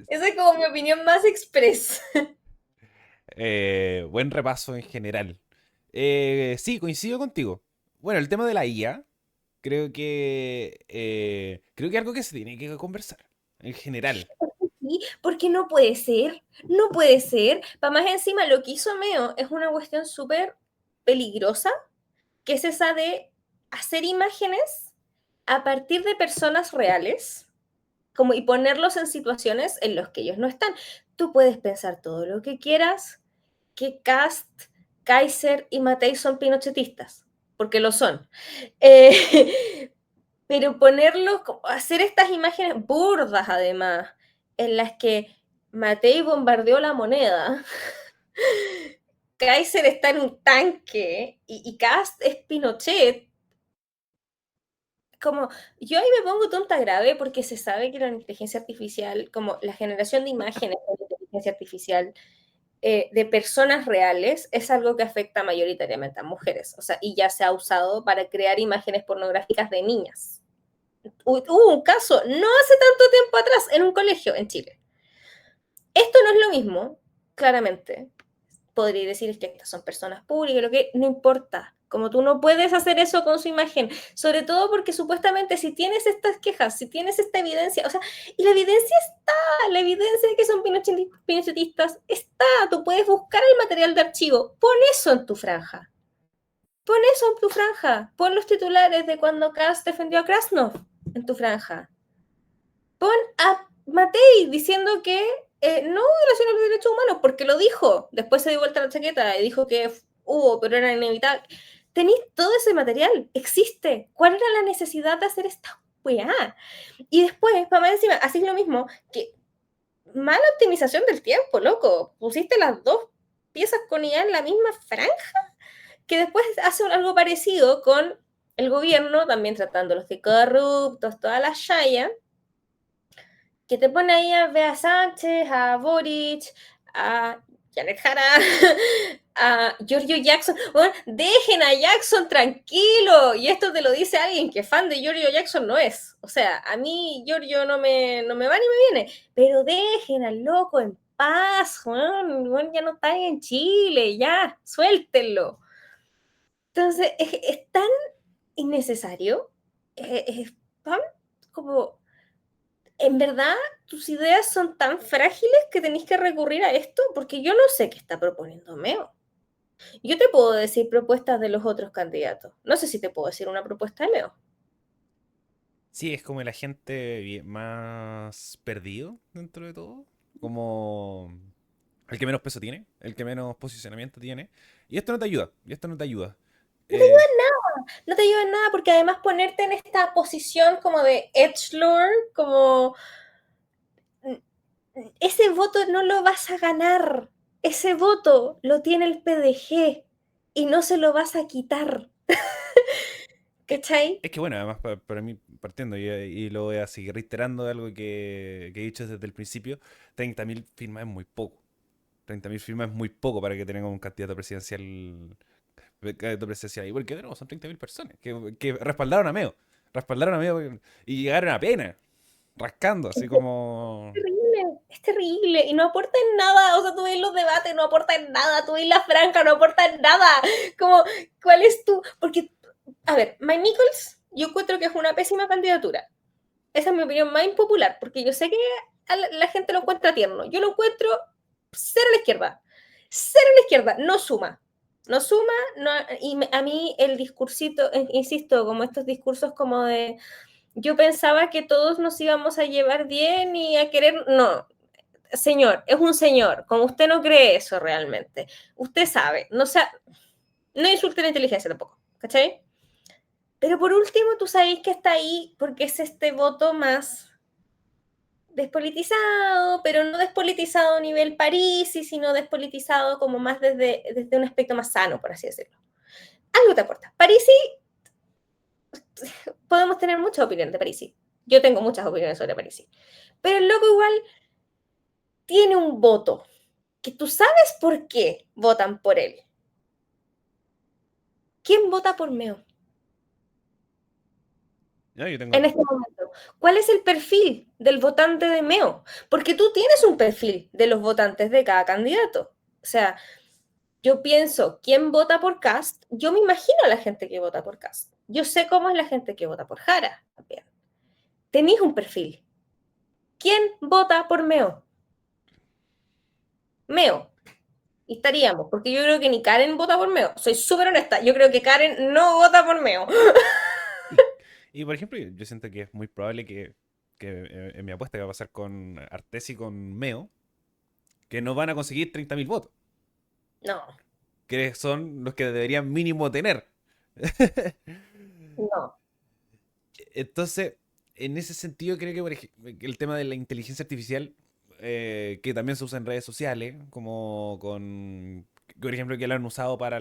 Esa es como mi opinión más express. Buen repaso en general. Sí, coincido contigo. Bueno, el tema de la IA, creo que algo que se tiene que conversar en general. Sí, porque no puede ser. Para más encima, lo que hizo Meo es una cuestión súper peligrosa, que es esa de hacer imágenes a partir de personas reales, como y ponerlos en situaciones en las que ellos no están. Tú puedes pensar todo lo que quieras, que Cast, Kaiser y Matei son pinochetistas, porque lo son. Pero ponerlos, hacer estas imágenes burdas además, en las que Matei bombardeó la moneda, Kaiser está en un tanque y Cast es Pinochet, como yo ahí me pongo tonta grave porque se sabe que la inteligencia artificial, como la generación de imágenes con inteligencia artificial de personas reales, es algo que afecta mayoritariamente a mujeres, o sea, y ya se ha usado para crear imágenes pornográficas de niñas. Hubo un caso no hace tanto tiempo atrás en un colegio en Chile. Esto no es lo mismo, claramente. Podría decir que estas son personas públicas, lo que no importa. Como tú no puedes hacer eso con su imagen, sobre todo porque supuestamente si tienes estas quejas, si tienes esta evidencia, o sea, y la evidencia de que son pinochetistas está, tú puedes buscar el material de archivo, pon eso en tu franja, pon eso en tu franja, pon los titulares de cuando Kass defendió a Krasnov en tu franja, pon a Matei diciendo que no violación a los derechos humanos, porque lo dijo. Después se dio vuelta la chaqueta y dijo que hubo, pero era inevitable. Tenéis todo ese material, existe. ¿Cuál era la necesidad de hacer esta weá? Y después, para más encima, así es lo mismo, que mala optimización del tiempo, loco. Pusiste las dos piezas con IA en la misma franja, que después hace algo parecido con el gobierno, también tratándolos de corruptos, toda la shaya, que te pone ahí a Bea Sánchez, a Boric, a Janet Jara, a Giorgio Jackson. Bueno, dejen a Jackson tranquilo. Y esto te lo dice alguien que fan de Giorgio Jackson no es. O sea, a mí Giorgio no me va ni me viene. Pero dejen al loco en paz, Juan. Juan ya no está en Chile, ya, suéltenlo. Entonces, es tan innecesario. Es tan como ¿En verdad tus ideas son tan frágiles que tenéis que recurrir a esto? Porque yo no sé qué está proponiendo Meo. Yo te puedo decir propuestas de los otros candidatos. No sé si te puedo decir una propuesta de Meo. Sí, es como el agente más perdido dentro de todo. Como el que menos peso tiene, el que menos posicionamiento tiene. Y esto no te ayuda, y esto no te ayuda. No te ayuda Eh, en nada, no te ayuda en nada porque además ponerte en esta posición como de edgelord, como ese voto no lo vas a ganar. Ese voto lo tiene el PDG y no se lo vas a quitar. ¿Cachai? es que bueno, además para mí, partiendo, y lo voy a seguir reiterando, algo que he dicho desde el principio, 30.000 firmas es muy poco. 30.000 firmas es muy poco para que tengamos un candidato presidencial ahí, porque de nuevo son 30.000 personas que respaldaron a Meo. Respaldaron a Meo y llegaron a pena, rascando, así como... Terrible, es terrible y no aporta en nada. O sea, tú ves los debates, no aporta en nada. Tú ves la franja, no aporta en nada. Como, ¿cuál es tu...? Porque, a ver, Mike Nichols, yo encuentro que es una pésima candidatura. Esa es mi opinión más impopular, porque yo sé que a la gente lo encuentra tierno. Yo lo encuentro cero a la izquierda. Cero a la izquierda. No suma. No suma. No, y a mí el discursito, insisto, como estos discursos como de yo pensaba que todos nos íbamos a llevar bien y a querer. No, señor, es un señor. Como usted no cree eso realmente. Usted sabe. No, sea, no insulte la inteligencia tampoco. ¿Cachai? Pero por último, tú sabéis que está ahí porque es este voto más despolitizado, pero no despolitizado a nivel París, sino despolitizado como más desde un aspecto más sano, por así decirlo. Algo te aporta. París, podemos tener muchas opiniones de París. Yo tengo muchas opiniones sobre París. Pero el loco igual tiene un voto que tú sabes por qué votan por él. ¿Quién vota por Meo No, yo tengo... en este momento? ¿Cuál es el perfil del votante de Meo? Porque tú tienes un perfil de los votantes de cada candidato. O sea, yo pienso, ¿quién vota por Cast? Yo me imagino a la gente que vota por Cast. Yo sé cómo es la gente que vota por Jara también. Tenéis un perfil. ¿Quién vota por Meo? Meo. Y estaríamos, porque yo creo que ni Karen vota por Meo. Soy súper honesta. Yo creo que Karen no vota por Meo. Y por ejemplo, yo siento que es muy probable que en mi apuesta que va a pasar con Artes y con Meo, que no van a conseguir 30.000 votos, No, que son los que deberían mínimo tener. no. Entonces, en ese sentido, creo que que el tema de la inteligencia artificial, que también se usa en redes sociales, como con, por ejemplo, que lo han usado para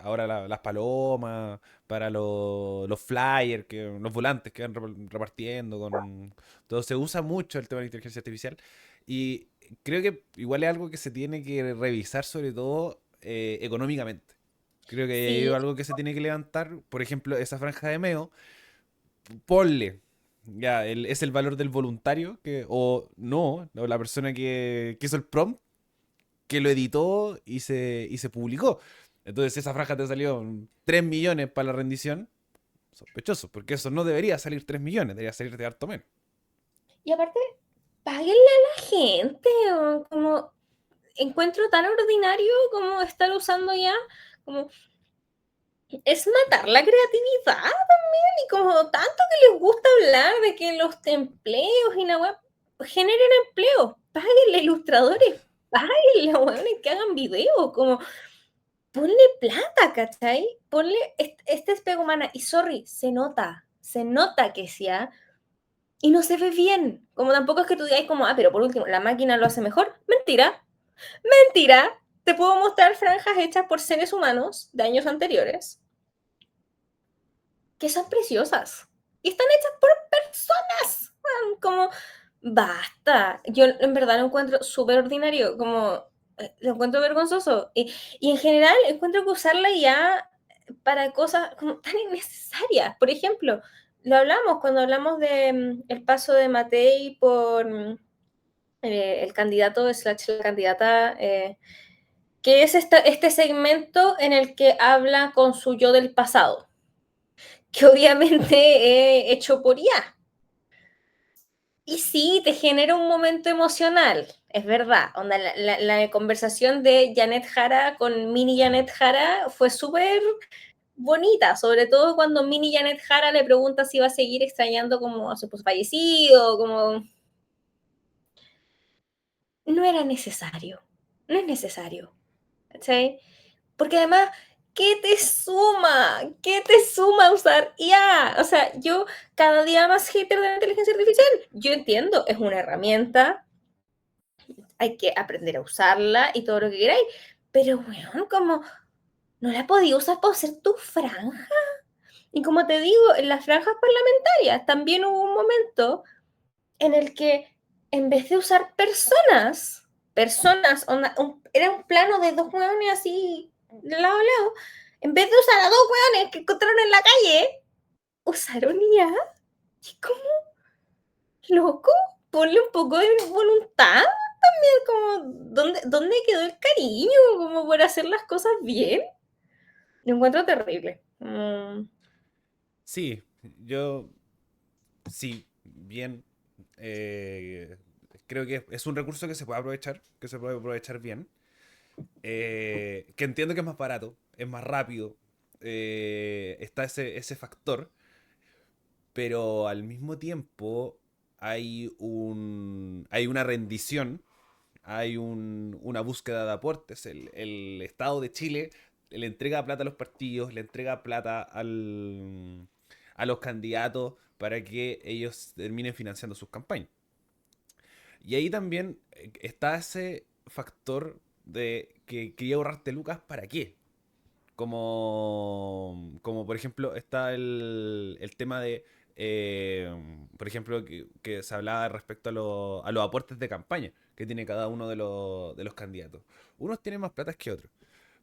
ahora las palomas, para los flyers, los volantes que van repartiendo, todo se usa mucho el tema de la inteligencia artificial. Y creo que igual es algo que se tiene que revisar, sobre todo económicamente. Creo que hay Sí, algo que se tiene que levantar, por ejemplo, esa franja de Meo ponle, ya, es el valor del voluntario, o no, o la persona que hizo el prompt, que lo editó y se publicó. Entonces esa franja te salió 3 millones para la rendición. Sospechoso, porque eso no debería salir 3 millones, debería salir de harto menos. y aparte, páguenle a la gente. O como encuentro tan ordinario como estar usando ya, como es matar la creatividad también. Y como tanto que les gusta hablar de que los empleos y la web generen empleo, páguenle a ilustradores, páguenle a weones que hagan videos, como ponle plata, ¿cachai? Ponle este es pega humana. Y sorry, se nota que sí, ¿ah? Y no se ve bien. Como tampoco es que tú digas como, ah, pero por último, la máquina lo hace mejor. Mentira, mentira. Te puedo mostrar franjas hechas por seres humanos de años anteriores que son preciosas. Y están hechas por personas. Como, basta. Yo en verdad lo encuentro súper ordinario. Como, lo encuentro vergonzoso. Y en general encuentro que usarla ya para cosas como tan innecesarias. Por ejemplo, lo hablamos cuando hablamos de el paso de Matei por el candidato slash la candidata, que es este segmento en el que habla con su yo del pasado, que obviamente he hecho por IA. Y sí, te genera un momento emocional, es verdad. Onda, la conversación de Janet Jara con Mini Janet Jara fue súper bonita, sobre todo cuando Mini Janet Jara le pregunta si va a seguir extrañando como a su pues, fallecido, como... No era necesario, no es necesario, ¿sí? Porque además, ¿qué te suma? ¿Qué te suma usar IA? O sea, yo cada día más hater de la inteligencia artificial. Yo entiendo, es una herramienta, hay que aprender a usarla y todo lo que queráis, pero bueno, como no la podía usar para hacer tu franja. Y como te digo, en las franjas parlamentarias también hubo un momento en el que en vez de usar personas, era un plano de dos hueones así, lado a lado, en vez de usar a dos hueones que encontraron en la calle, usaron IA. Y como, loco, ponle un poco de voluntad también, como, ¿dónde quedó el cariño? Como por hacer las cosas bien. Lo encuentro terrible. Sí, yo sí, bien. eh, Creo que es un recurso que se puede aprovechar, que se puede aprovechar bien. Que entiendo que es más barato, es más rápido. Está ese factor, pero al mismo tiempo hay una rendición, una búsqueda de aportes. El Estado de Chile le entrega plata a los partidos, le entrega plata a los candidatos para que ellos terminen financiando sus campañas. Y ahí también está ese factor de que quería ahorrarte lucas, ¿para qué? Como por ejemplo está el tema de, eh, por ejemplo, que se hablaba respecto a los aportes de campaña que tiene cada uno de los candidatos. Unos tienen más plata que otros,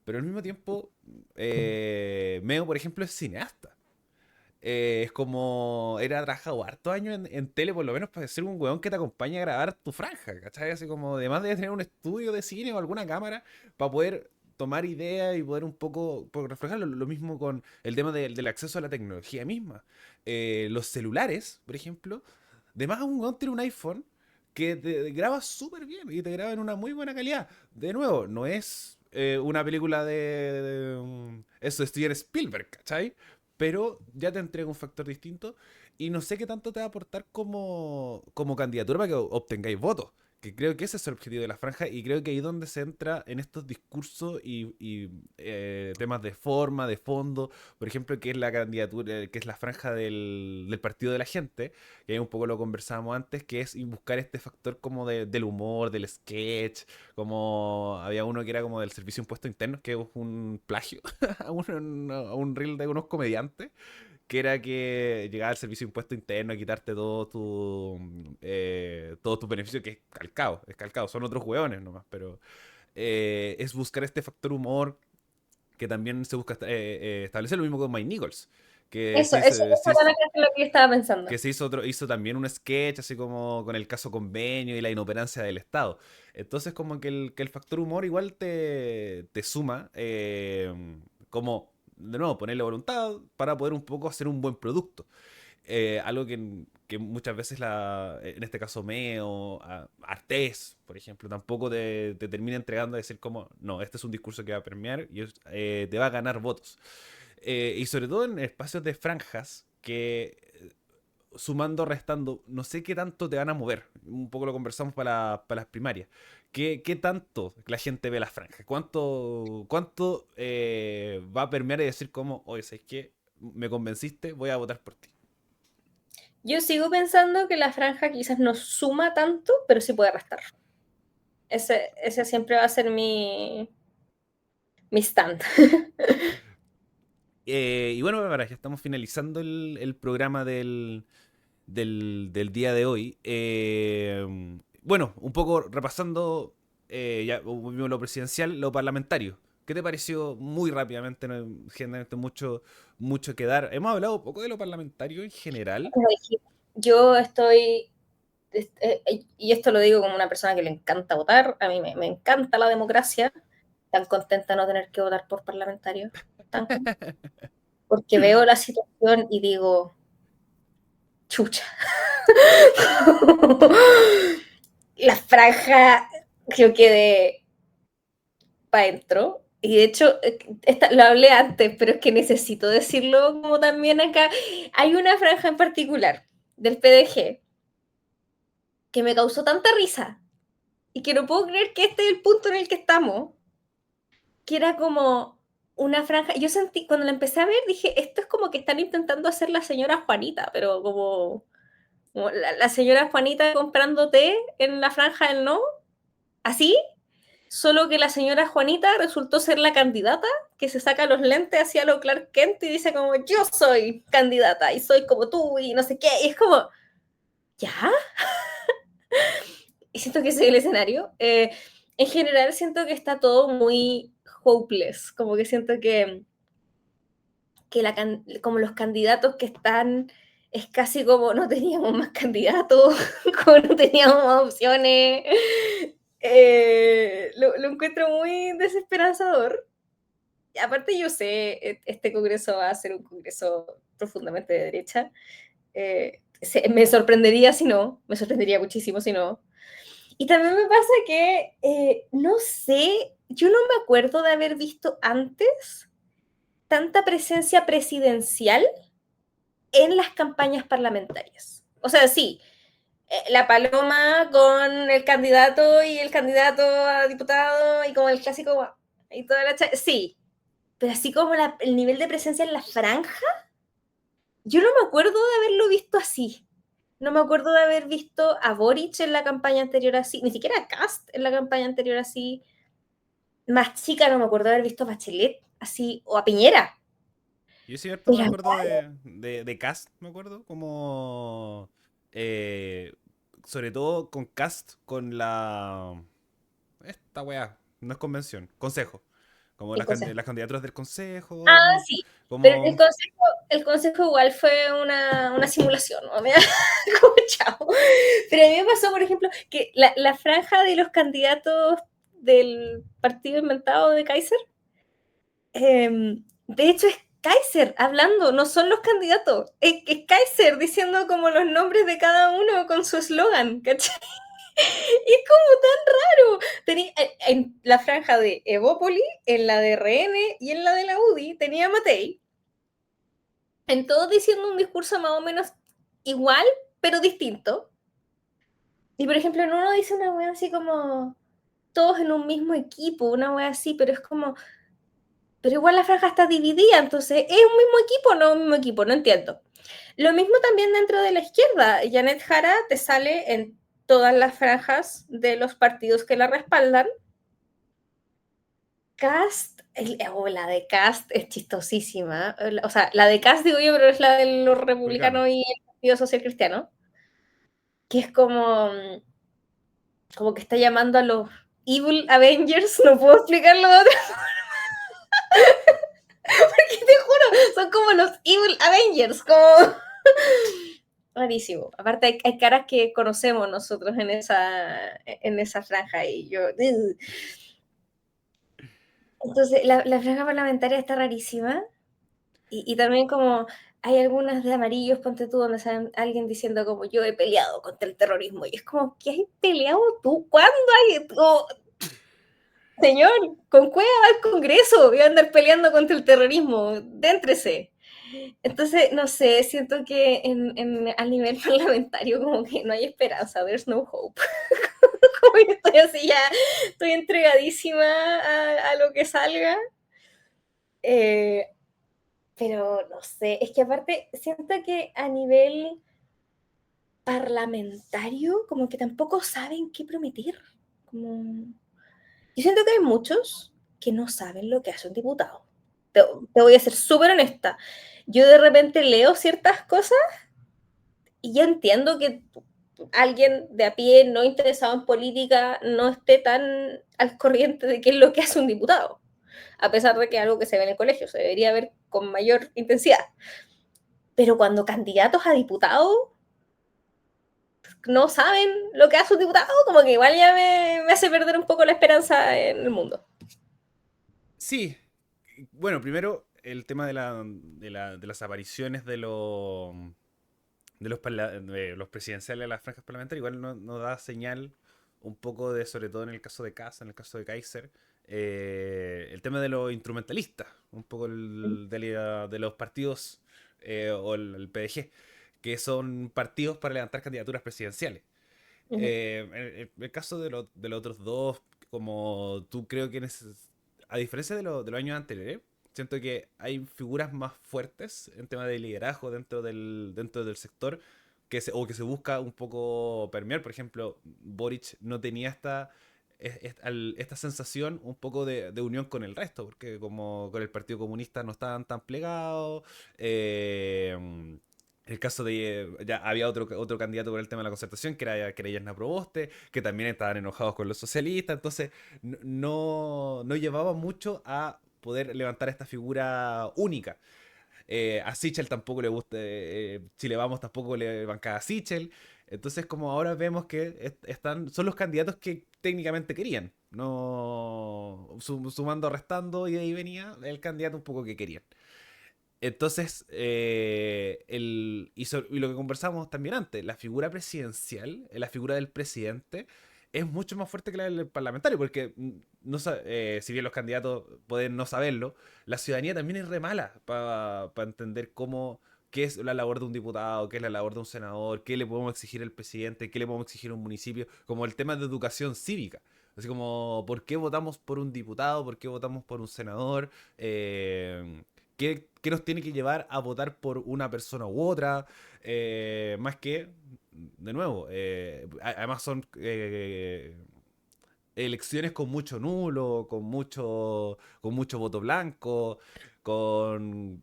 pero al mismo tiempo, Meo, por ejemplo, es cineasta. Es como, era trabajado harto años en tele, por lo menos para ser un weón que te acompañe a grabar tu franja, ¿cachai? Así como, además de tener un estudio de cine o alguna cámara para poder tomar ideas y poder un poco reflejarlo. Lo mismo con el tema del acceso a la tecnología misma. Los celulares, por ejemplo, además un weón tiene un iPhone que te graba súper bien y te graba en una muy buena calidad. De nuevo, no es una película eso, de Steven Spielberg, ¿cachai? Pero ya te entrega un factor distinto y no sé qué tanto te va a aportar como candidatura para que obtengáis votos. Que creo que ese es el objetivo de la franja y creo que ahí es donde se entra en estos discursos y temas de forma, de fondo, por ejemplo, que es la candidatura, que es la franja del partido de la gente, que ahí un poco lo conversábamos antes, que es buscar este factor como del humor, del sketch, como había uno que era como del servicio de impuestos internos, que es un plagio a un reel de unos comediantes, que era que llegaba al servicio de impuesto interno a quitarte todos tus beneficios, que es calcado, son otros hueones nomás, pero es buscar este factor humor que también se busca establecer, lo mismo con Mike Nichols, que Eso, eso es lo que yo estaba pensando. hizo también un sketch, así como con el caso convenio y la inoperancia del Estado. Entonces, como que el factor humor igual te suma, como, de nuevo, ponerle voluntad para poder un poco hacer un buen producto. Algo que muchas veces, en este caso Meo, Artés, por ejemplo, tampoco te termina entregando a decir como, no, este es un discurso que va a permear y te va a ganar votos. Y sobre todo en espacios de franjas que sumando, restando, no sé qué tanto te van a mover. Un poco lo conversamos para las primarias. ¿Qué tanto la gente ve las franjas? ¿Cuánto va a permear y decir como, oye, ¿sabes qué? Me convenciste, voy a votar por ti? Yo sigo pensando que la franja quizás no suma tanto, pero sí puede restar. Ese siempre va a ser mi stand. Y bueno, Bárbara, ya estamos finalizando el programa del día de hoy. Bueno, un poco repasando ya vimos lo presidencial, lo parlamentario. ¿Qué te pareció muy rápidamente? No, generalmente mucho que dar. Hemos hablado un poco de lo parlamentario en general. Yo estoy, y esto lo digo como una persona que le encanta votar, a mí me encanta la democracia, tan contenta no tener que votar por parlamentarios, porque veo la situación y digo, chucha. La franja, yo quedé para adentro. Y de hecho, lo hablé antes, pero es que necesito decirlo como también acá. Hay una franja en particular del PDG que me causó tanta risa y que no puedo creer que este es el punto en el que estamos, que era como una franja. Yo sentí, cuando la empecé a ver, dije, esto es como que están intentando hacer la señora Juanita, pero como la señora Juanita comprando té en la franja del no, así, solo que la señora Juanita resultó ser la candidata que se saca los lentes hacia lo Clark Kent y dice como, yo soy candidata y soy como tú y no sé qué, y es como, ¿ya? Y siento que ese es el escenario. En general siento que está todo muy hopeless, como que siento que como los candidatos que están, es casi como no teníamos más candidatos, como no teníamos más opciones. Lo encuentro muy desesperanzador. Aparte yo sé, este congreso va a ser un congreso profundamente de derecha. Me sorprendería si no, me sorprendería muchísimo si no. Y también me pasa que, no sé, yo no me acuerdo de haber visto antes tanta presencia presidencial en las campañas parlamentarias. O sea, sí, la paloma con el candidato a diputado y como el clásico y toda sí, pero así como el nivel de presencia en la franja, yo no me acuerdo de haberlo visto así. No me acuerdo de haber visto a Boric en la campaña anterior así, ni siquiera a Cast en la campaña anterior así. Más chica no me acuerdo de haber visto a Bachelet así, o a Piñera. Yo sí cierto me Pero acuerdo de Cast, me acuerdo, como... sobre todo con Cast, con la... Esta weá, no es convención, consejo. Como el consejo. las candidaturas del consejo, Ah, sí. Pero como... el consejo igual fue una simulación, ¿no? Me da como chao. Pero a mí me pasó, por ejemplo, que la franja de los candidatos del partido inventado de Kaiser, de hecho es Kaiser hablando, no son los candidatos, es Kaiser diciendo como los nombres de cada uno con su eslogan, ¿cachai? Y es como tan raro. Tenía, en la franja de Evópoli, en la de RN y en la de la UDI tenía a Matei, en todos diciendo un discurso más o menos igual, pero distinto. Y por ejemplo, en uno dice una wea así como todos en un mismo equipo, una wea así, pero es como, pero igual la franja está dividida, entonces, ¿es un mismo equipo o no un mismo equipo? No entiendo. Lo mismo también dentro de la izquierda. Janet Jara te sale en todas las franjas de los partidos que la respaldan. Cast, la de Cast es chistosísima. O sea, la de Cast digo yo, pero es la de los Republicano. republicanos y el Partido Social Cristiano, que es como, como que está llamando a los Evil Avengers, no puedo explicarlo de otra, porque te juro, son como los Evil Avengers, como rarísimo. Aparte hay caras que conocemos nosotros en esa franja y yo... Entonces, la franja parlamentaria está rarísima. Y también como hay algunas de amarillos, ponte tú, donde salen alguien diciendo como yo he peleado contra el terrorismo. Y es como, ¿qué has peleado tú? ¿Cuándo hay? Oh, señor, con cueva va al Congreso, voy a andar peleando contra el terrorismo, déntrese. Entonces, no sé, siento que a nivel parlamentario como que no hay esperanza, there's no hope. Como que estoy así ya, estoy entregadísima a lo que salga. Eh, pero no sé, es que aparte siento que a nivel parlamentario como que tampoco saben qué prometer. Como... Yo siento que hay muchos que no saben lo que hace un diputado. Te voy a ser súper honesta. Yo de repente leo ciertas cosas y ya entiendo que alguien de a pie no interesado en política no esté tan al corriente de qué es lo que hace un diputado, a pesar de que es algo que se ve en el colegio, se debería ver con mayor intensidad. Pero cuando candidatos a diputados no saben lo que hace un diputado, como que igual ya me hace perder un poco la esperanza en el mundo. Sí, bueno, primero el tema de las apariciones de los presidenciales a las franjas parlamentarias, igual no da señal un poco de, sobre todo en el caso de Kast, en el caso de Kaiser, el tema de los instrumentalistas, un poco de los partidos o el PDG, que son partidos para levantar candidaturas presidenciales. Ujú. En el caso de los otros dos, como tú creo que a diferencia de los años anteriores, siento que hay figuras más fuertes en tema de liderazgo dentro del sector o que se busca un poco permear. Por ejemplo, Boric no tenía esta sensación un poco de unión con el resto, porque como con el Partido Comunista no estaban tan plegados. El caso de. Ya había otro candidato por el tema de la concertación, que era Yasna Proboste, que también estaban enojados con los socialistas. Entonces, no llevaba mucho a poder levantar esta figura única. A Sichel tampoco le gusta. Chile Vamos tampoco le bancaba a Sichel. Entonces, como ahora vemos que son los candidatos que técnicamente querían. No sumando, restando, y de ahí venía el candidato un poco que querían. Entonces, y lo que conversamos también antes, la figura presidencial, la figura del presidente, es mucho más fuerte que la del parlamentario, porque si bien los candidatos pueden no saberlo, la ciudadanía también es re mala para entender qué es la labor de un diputado, qué es la labor de un senador, qué le podemos exigir al presidente, qué le podemos exigir a un municipio, como el tema de educación cívica. Así como, ¿por qué votamos por un diputado? ¿Por qué votamos por un senador? ¿Qué nos tiene que llevar a votar por una persona u otra? Más que, de nuevo, además son elecciones con mucho nulo, con mucho voto blanco,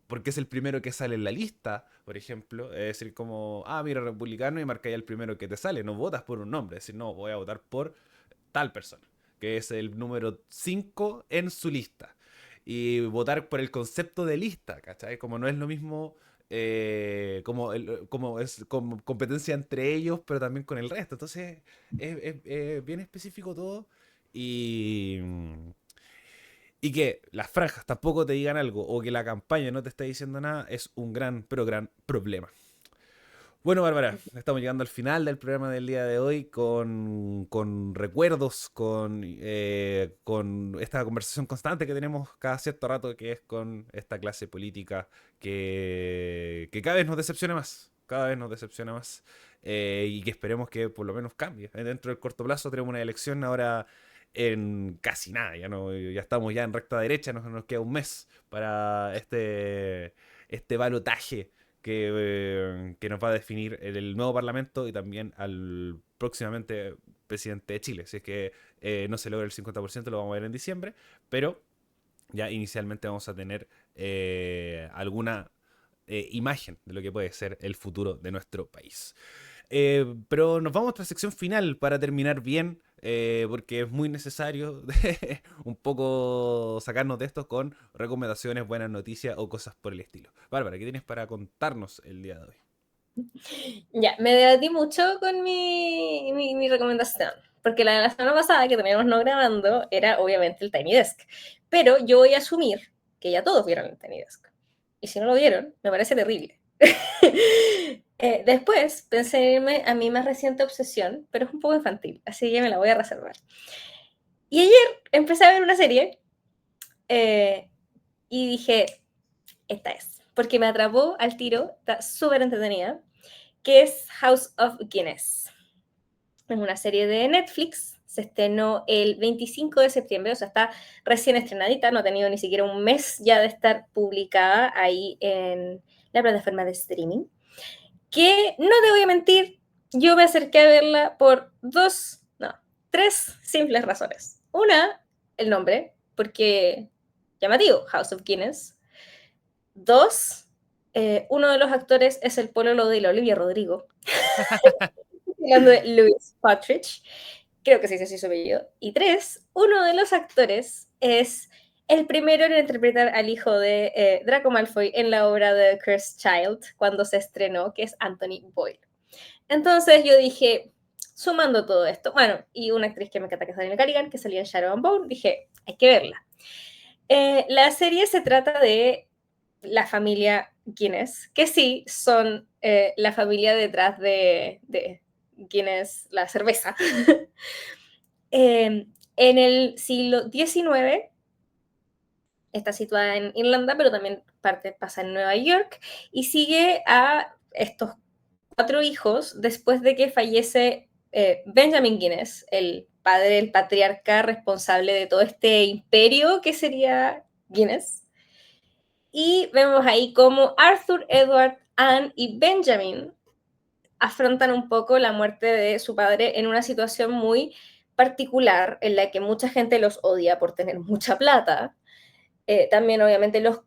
porque es el primero que sale en la lista, por ejemplo. Es decir, como, mira, republicano, y marca ya el primero que te sale. No votas por un nombre, es decir, no, voy a votar por tal persona, que es el número 5 en su lista. Y votar por el concepto de lista, ¿cachai? Como no es lo mismo, como es como competencia entre ellos, pero también con el resto. Entonces, es bien específico todo. Y, y que las franjas tampoco te digan algo, o que la campaña no te está diciendo nada, es un gran, pero gran problema. Bueno, Bárbara, estamos llegando al final del programa del día de hoy con recuerdos, con esta conversación constante que tenemos cada cierto rato, que es con esta clase política que cada vez nos decepciona más, cada vez nos decepciona más, y que esperemos que por lo menos cambie. Dentro del corto plazo tenemos una elección ahora en casi nada, ya estamos ya en recta derecha, nos queda un mes para este balotaje que nos va a definir el nuevo Parlamento y también al próximamente presidente de Chile. Si es que no se logra el 50%, lo vamos a ver en diciembre, pero ya inicialmente vamos a tener alguna imagen de lo que puede ser el futuro de nuestro país. Pero nos vamos a nuestra sección final para terminar bien, porque es muy necesario un poco sacarnos de esto con recomendaciones, buenas noticias o cosas por el estilo. Bárbara, ¿qué tienes para contarnos el día de hoy? Ya, me debatí mucho con mi recomendación, porque la de la semana pasada que teníamos no grabando era obviamente el Tiny Desk, pero yo voy a asumir que ya todos vieron el Tiny Desk, y si no lo vieron, me parece terrible. Después pensé en irme a mi más reciente obsesión, pero es un poco infantil, así que me la voy a reservar. Y ayer empecé a ver una serie eh, y dije, esta es, porque me atrapó al tiro, está súper entretenida, que es House of Guinness. Es una serie de Netflix, se estrenó el 25 de septiembre, o sea, está recién estrenadita, no ha tenido ni siquiera un mes ya de estar publicada ahí en la plataforma de streaming, que no te voy a mentir, yo me acerqué a verla por tres simples razones. Una, el nombre, porque llamativo, House of Guinness. Dos, uno de los actores es el pololo de la Olivia Rodrigo, hablando de Louis Partridge, creo que se dice así su apellido. Y tres, uno de los actores es el primero en interpretar al hijo de Draco Malfoy en la obra de Cursed Child cuando se estrenó, que es Anthony Boyle. Entonces yo dije, sumando todo esto, bueno, y una actriz que me encanta que es Daniel Callaghan, que salía en Shadow and Bone, dije, hay que verla. La serie se trata de la familia Guinness, que sí son la familia detrás de Guinness, la cerveza. En el siglo XIX está situada en Irlanda, pero también parte pasa en Nueva York, y sigue a estos 4 hijos después de que fallece Benjamin Guinness, el padre, el patriarca responsable de todo este imperio que sería Guinness. Y vemos ahí cómo Arthur, Edward, Anne y Benjamin afrontan un poco la muerte de su padre en una situación muy particular en la que mucha gente los odia por tener mucha plata. También obviamente los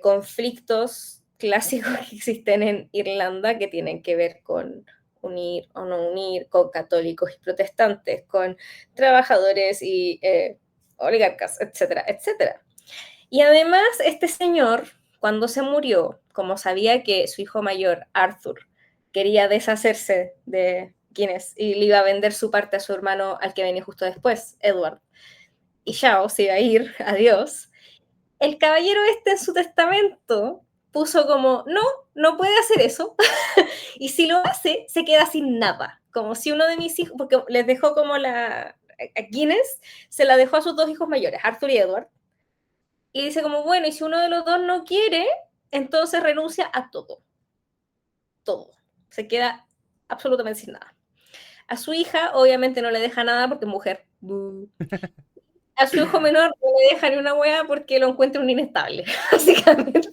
conflictos clásicos que existen en Irlanda que tienen que ver con unir o no unir, con católicos y protestantes, con trabajadores y oligarcas, etcétera, etcétera. Y además este señor, cuando se murió, como sabía que su hijo mayor, Arthur, quería deshacerse de Guinness y le iba a vender su parte a su hermano al que venía justo después, Edward, y chao, se iba a ir, adiós, el caballero este en su testamento puso como, no, no puede hacer eso, y si lo hace, se queda sin nada, como si uno de mis hijos, porque les dejó como a Guinness, se la dejó a sus 2 hijos mayores, Arthur y Edward, y dice como, bueno, y si uno de los dos no quiere, entonces renuncia a todo, todo, se queda absolutamente sin nada. A su hija, obviamente, no le deja nada porque es mujer. A su hijo menor no le deja ni una hueá porque lo encuentra un inestable, básicamente.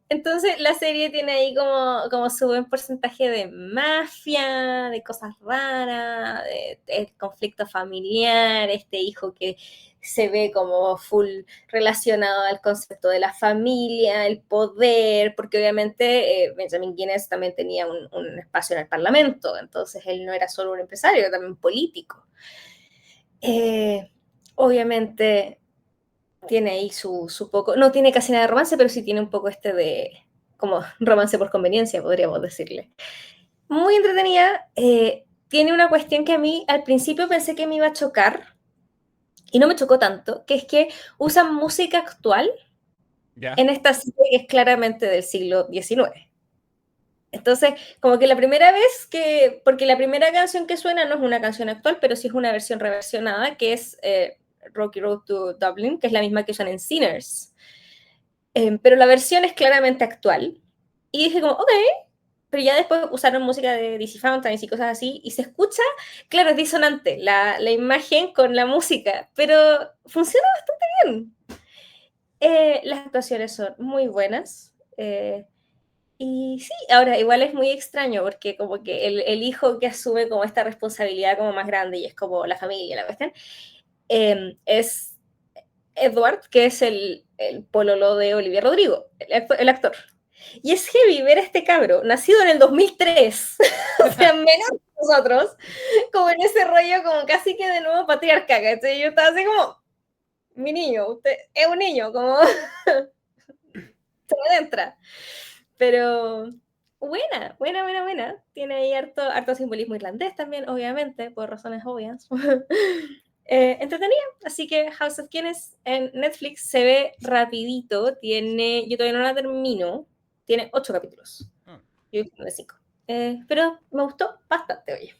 Entonces la serie tiene ahí como su buen porcentaje de mafia, de cosas raras, de conflicto familiar, este hijo que se ve como full relacionado al concepto de la familia, el poder, porque obviamente Benjamin Guinness también tenía un espacio en el Parlamento, entonces él no era solo un empresario, era también político. Obviamente tiene ahí su poco, no tiene casi nada de romance, pero sí tiene un poco este de como romance por conveniencia, podríamos decirle. Muy entretenida, tiene una cuestión que a mí al principio pensé que me iba a chocar, y no me chocó tanto, que es que usan música actual ¿Ya? en esta serie que es claramente del siglo XIX. Entonces, como que la primera vez que, porque la primera canción que suena no es una canción actual, pero sí es una versión reversionada, que es Rocky Road to Dublin, que es la misma que usan en Sinners. Pero la versión es claramente actual. Y dije como, ok, pero ya después usaron música de DC Fountains y cosas así, y se escucha, claro, es disonante la imagen con la música, pero funciona bastante bien. Las actuaciones son muy buenas. Y sí, ahora igual es muy extraño porque como que el hijo que asume como esta responsabilidad como más grande y es como la familia, la cuestión, es Edward, que es el pololo de Olivia Rodrigo, el actor. Y es heavy ver a este cabro, nacido en el 2003, o sea, menor que nosotros, como en ese rollo como casi que de nuevo patriarca, ¿cachai? Yo estaba así como, mi niño, usted es un niño, como se me entra. Pero buena, buena, buena, buena. Tiene ahí harto simbolismo irlandés también, obviamente, por razones obvias. Entretenida, así que House of Guinness en Netflix se ve rapidito. Yo todavía no la termino. Tiene 8 capítulos. Ah, Yo de 5. Pero me gustó bastante, oye.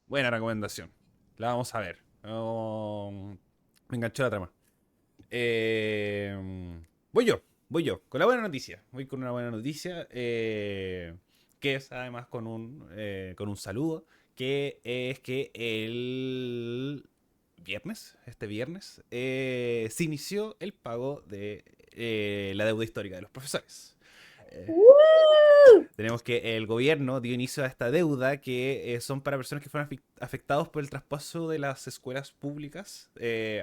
buena recomendación. La vamos a ver. Oh, me enganchó la trama. Voy yo, voy yo, con la buena noticia. Voy con una buena noticia, que es además con un saludo, que es que este viernes, se inició el pago de la deuda histórica de los profesores. Eh, ¡Woo! Tenemos que el gobierno dio inicio a esta deuda que son para personas que fueron afectados por el traspaso de las escuelas públicas.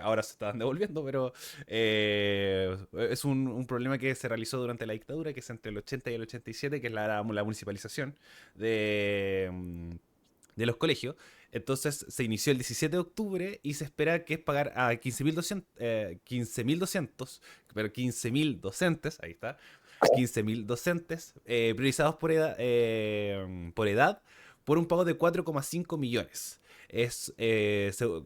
Ahora se están devolviendo, pero es un problema que se realizó durante la dictadura, que es entre el 80 y el 87, que es la municipalización de, de los colegios. Entonces se inició el 17 de octubre y se espera que es pagar a 15.200, pero 15.000 docentes, ahí está, 15.000 docentes priorizados por edad, por un pago de 4,5 millones.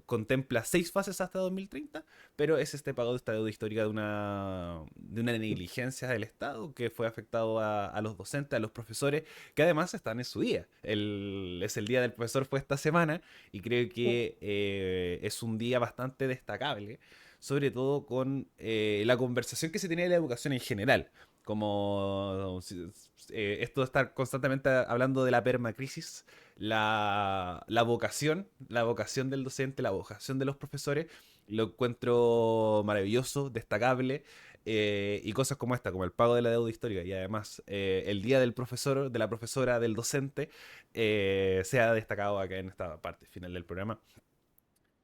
Contempla 6 fases hasta 2030, pero es este pago de esta deuda histórica de una negligencia del Estado que fue afectado a los docentes, a los profesores, que además están en su día. Es el día del profesor, fue esta semana, y creo que es un día bastante destacable, sobre todo con la conversación que se tiene de la educación en general. Como esto de estar constantemente hablando de la permacrisis, la vocación del docente, la vocación de los profesores, lo encuentro maravilloso, destacable, y cosas como esta, como el pago de la deuda histórica, y además el día del profesor, de la profesora, del docente, se ha destacado acá en esta parte final del programa.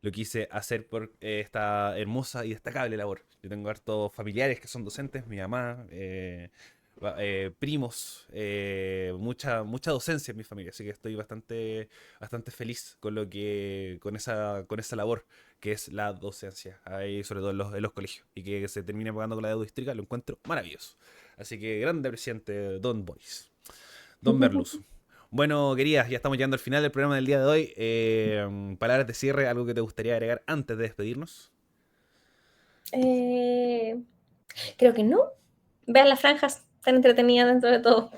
Lo quise hacer por esta hermosa y destacable labor. Yo tengo hartos familiares que son docentes, mi mamá, primos, mucha docencia en mi familia, así que estoy bastante feliz con esa labor que es la docencia, ahí sobre todo en los colegios, y que se termine pagando con la deuda histórica, lo encuentro maravilloso. Así que grande presidente Don Boris, Don Merluz. Bueno, queridas, ya estamos llegando al final del programa del día de hoy. Palabras de cierre, algo que te gustaría agregar antes de despedirnos. Eh, Creo que no. Vean las franjas, tan entretenidas dentro de todo.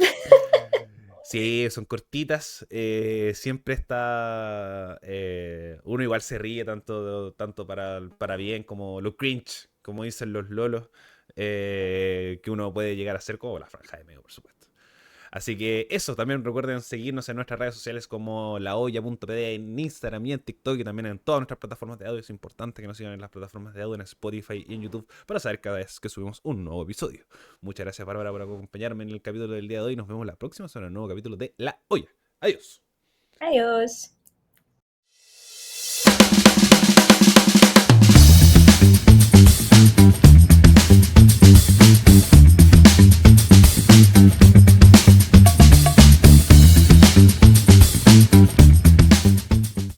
Sí, son cortitas. Siempre está. Uno igual se ríe tanto para bien como lo cringe, como dicen los lolos, que uno puede llegar a ser como la franja de medio, por supuesto. Así que eso, también recuerden seguirnos en nuestras redes sociales como laoya.pd en Instagram y en TikTok, y también en todas nuestras plataformas de audio. Es importante que nos sigan en las plataformas de audio, en Spotify y en YouTube, para saber cada vez que subimos un nuevo episodio. Muchas gracias, Bárbara, por acompañarme en el capítulo del día de hoy. Nos vemos la próxima en un nuevo capítulo de La Olla. Adiós. Adiós.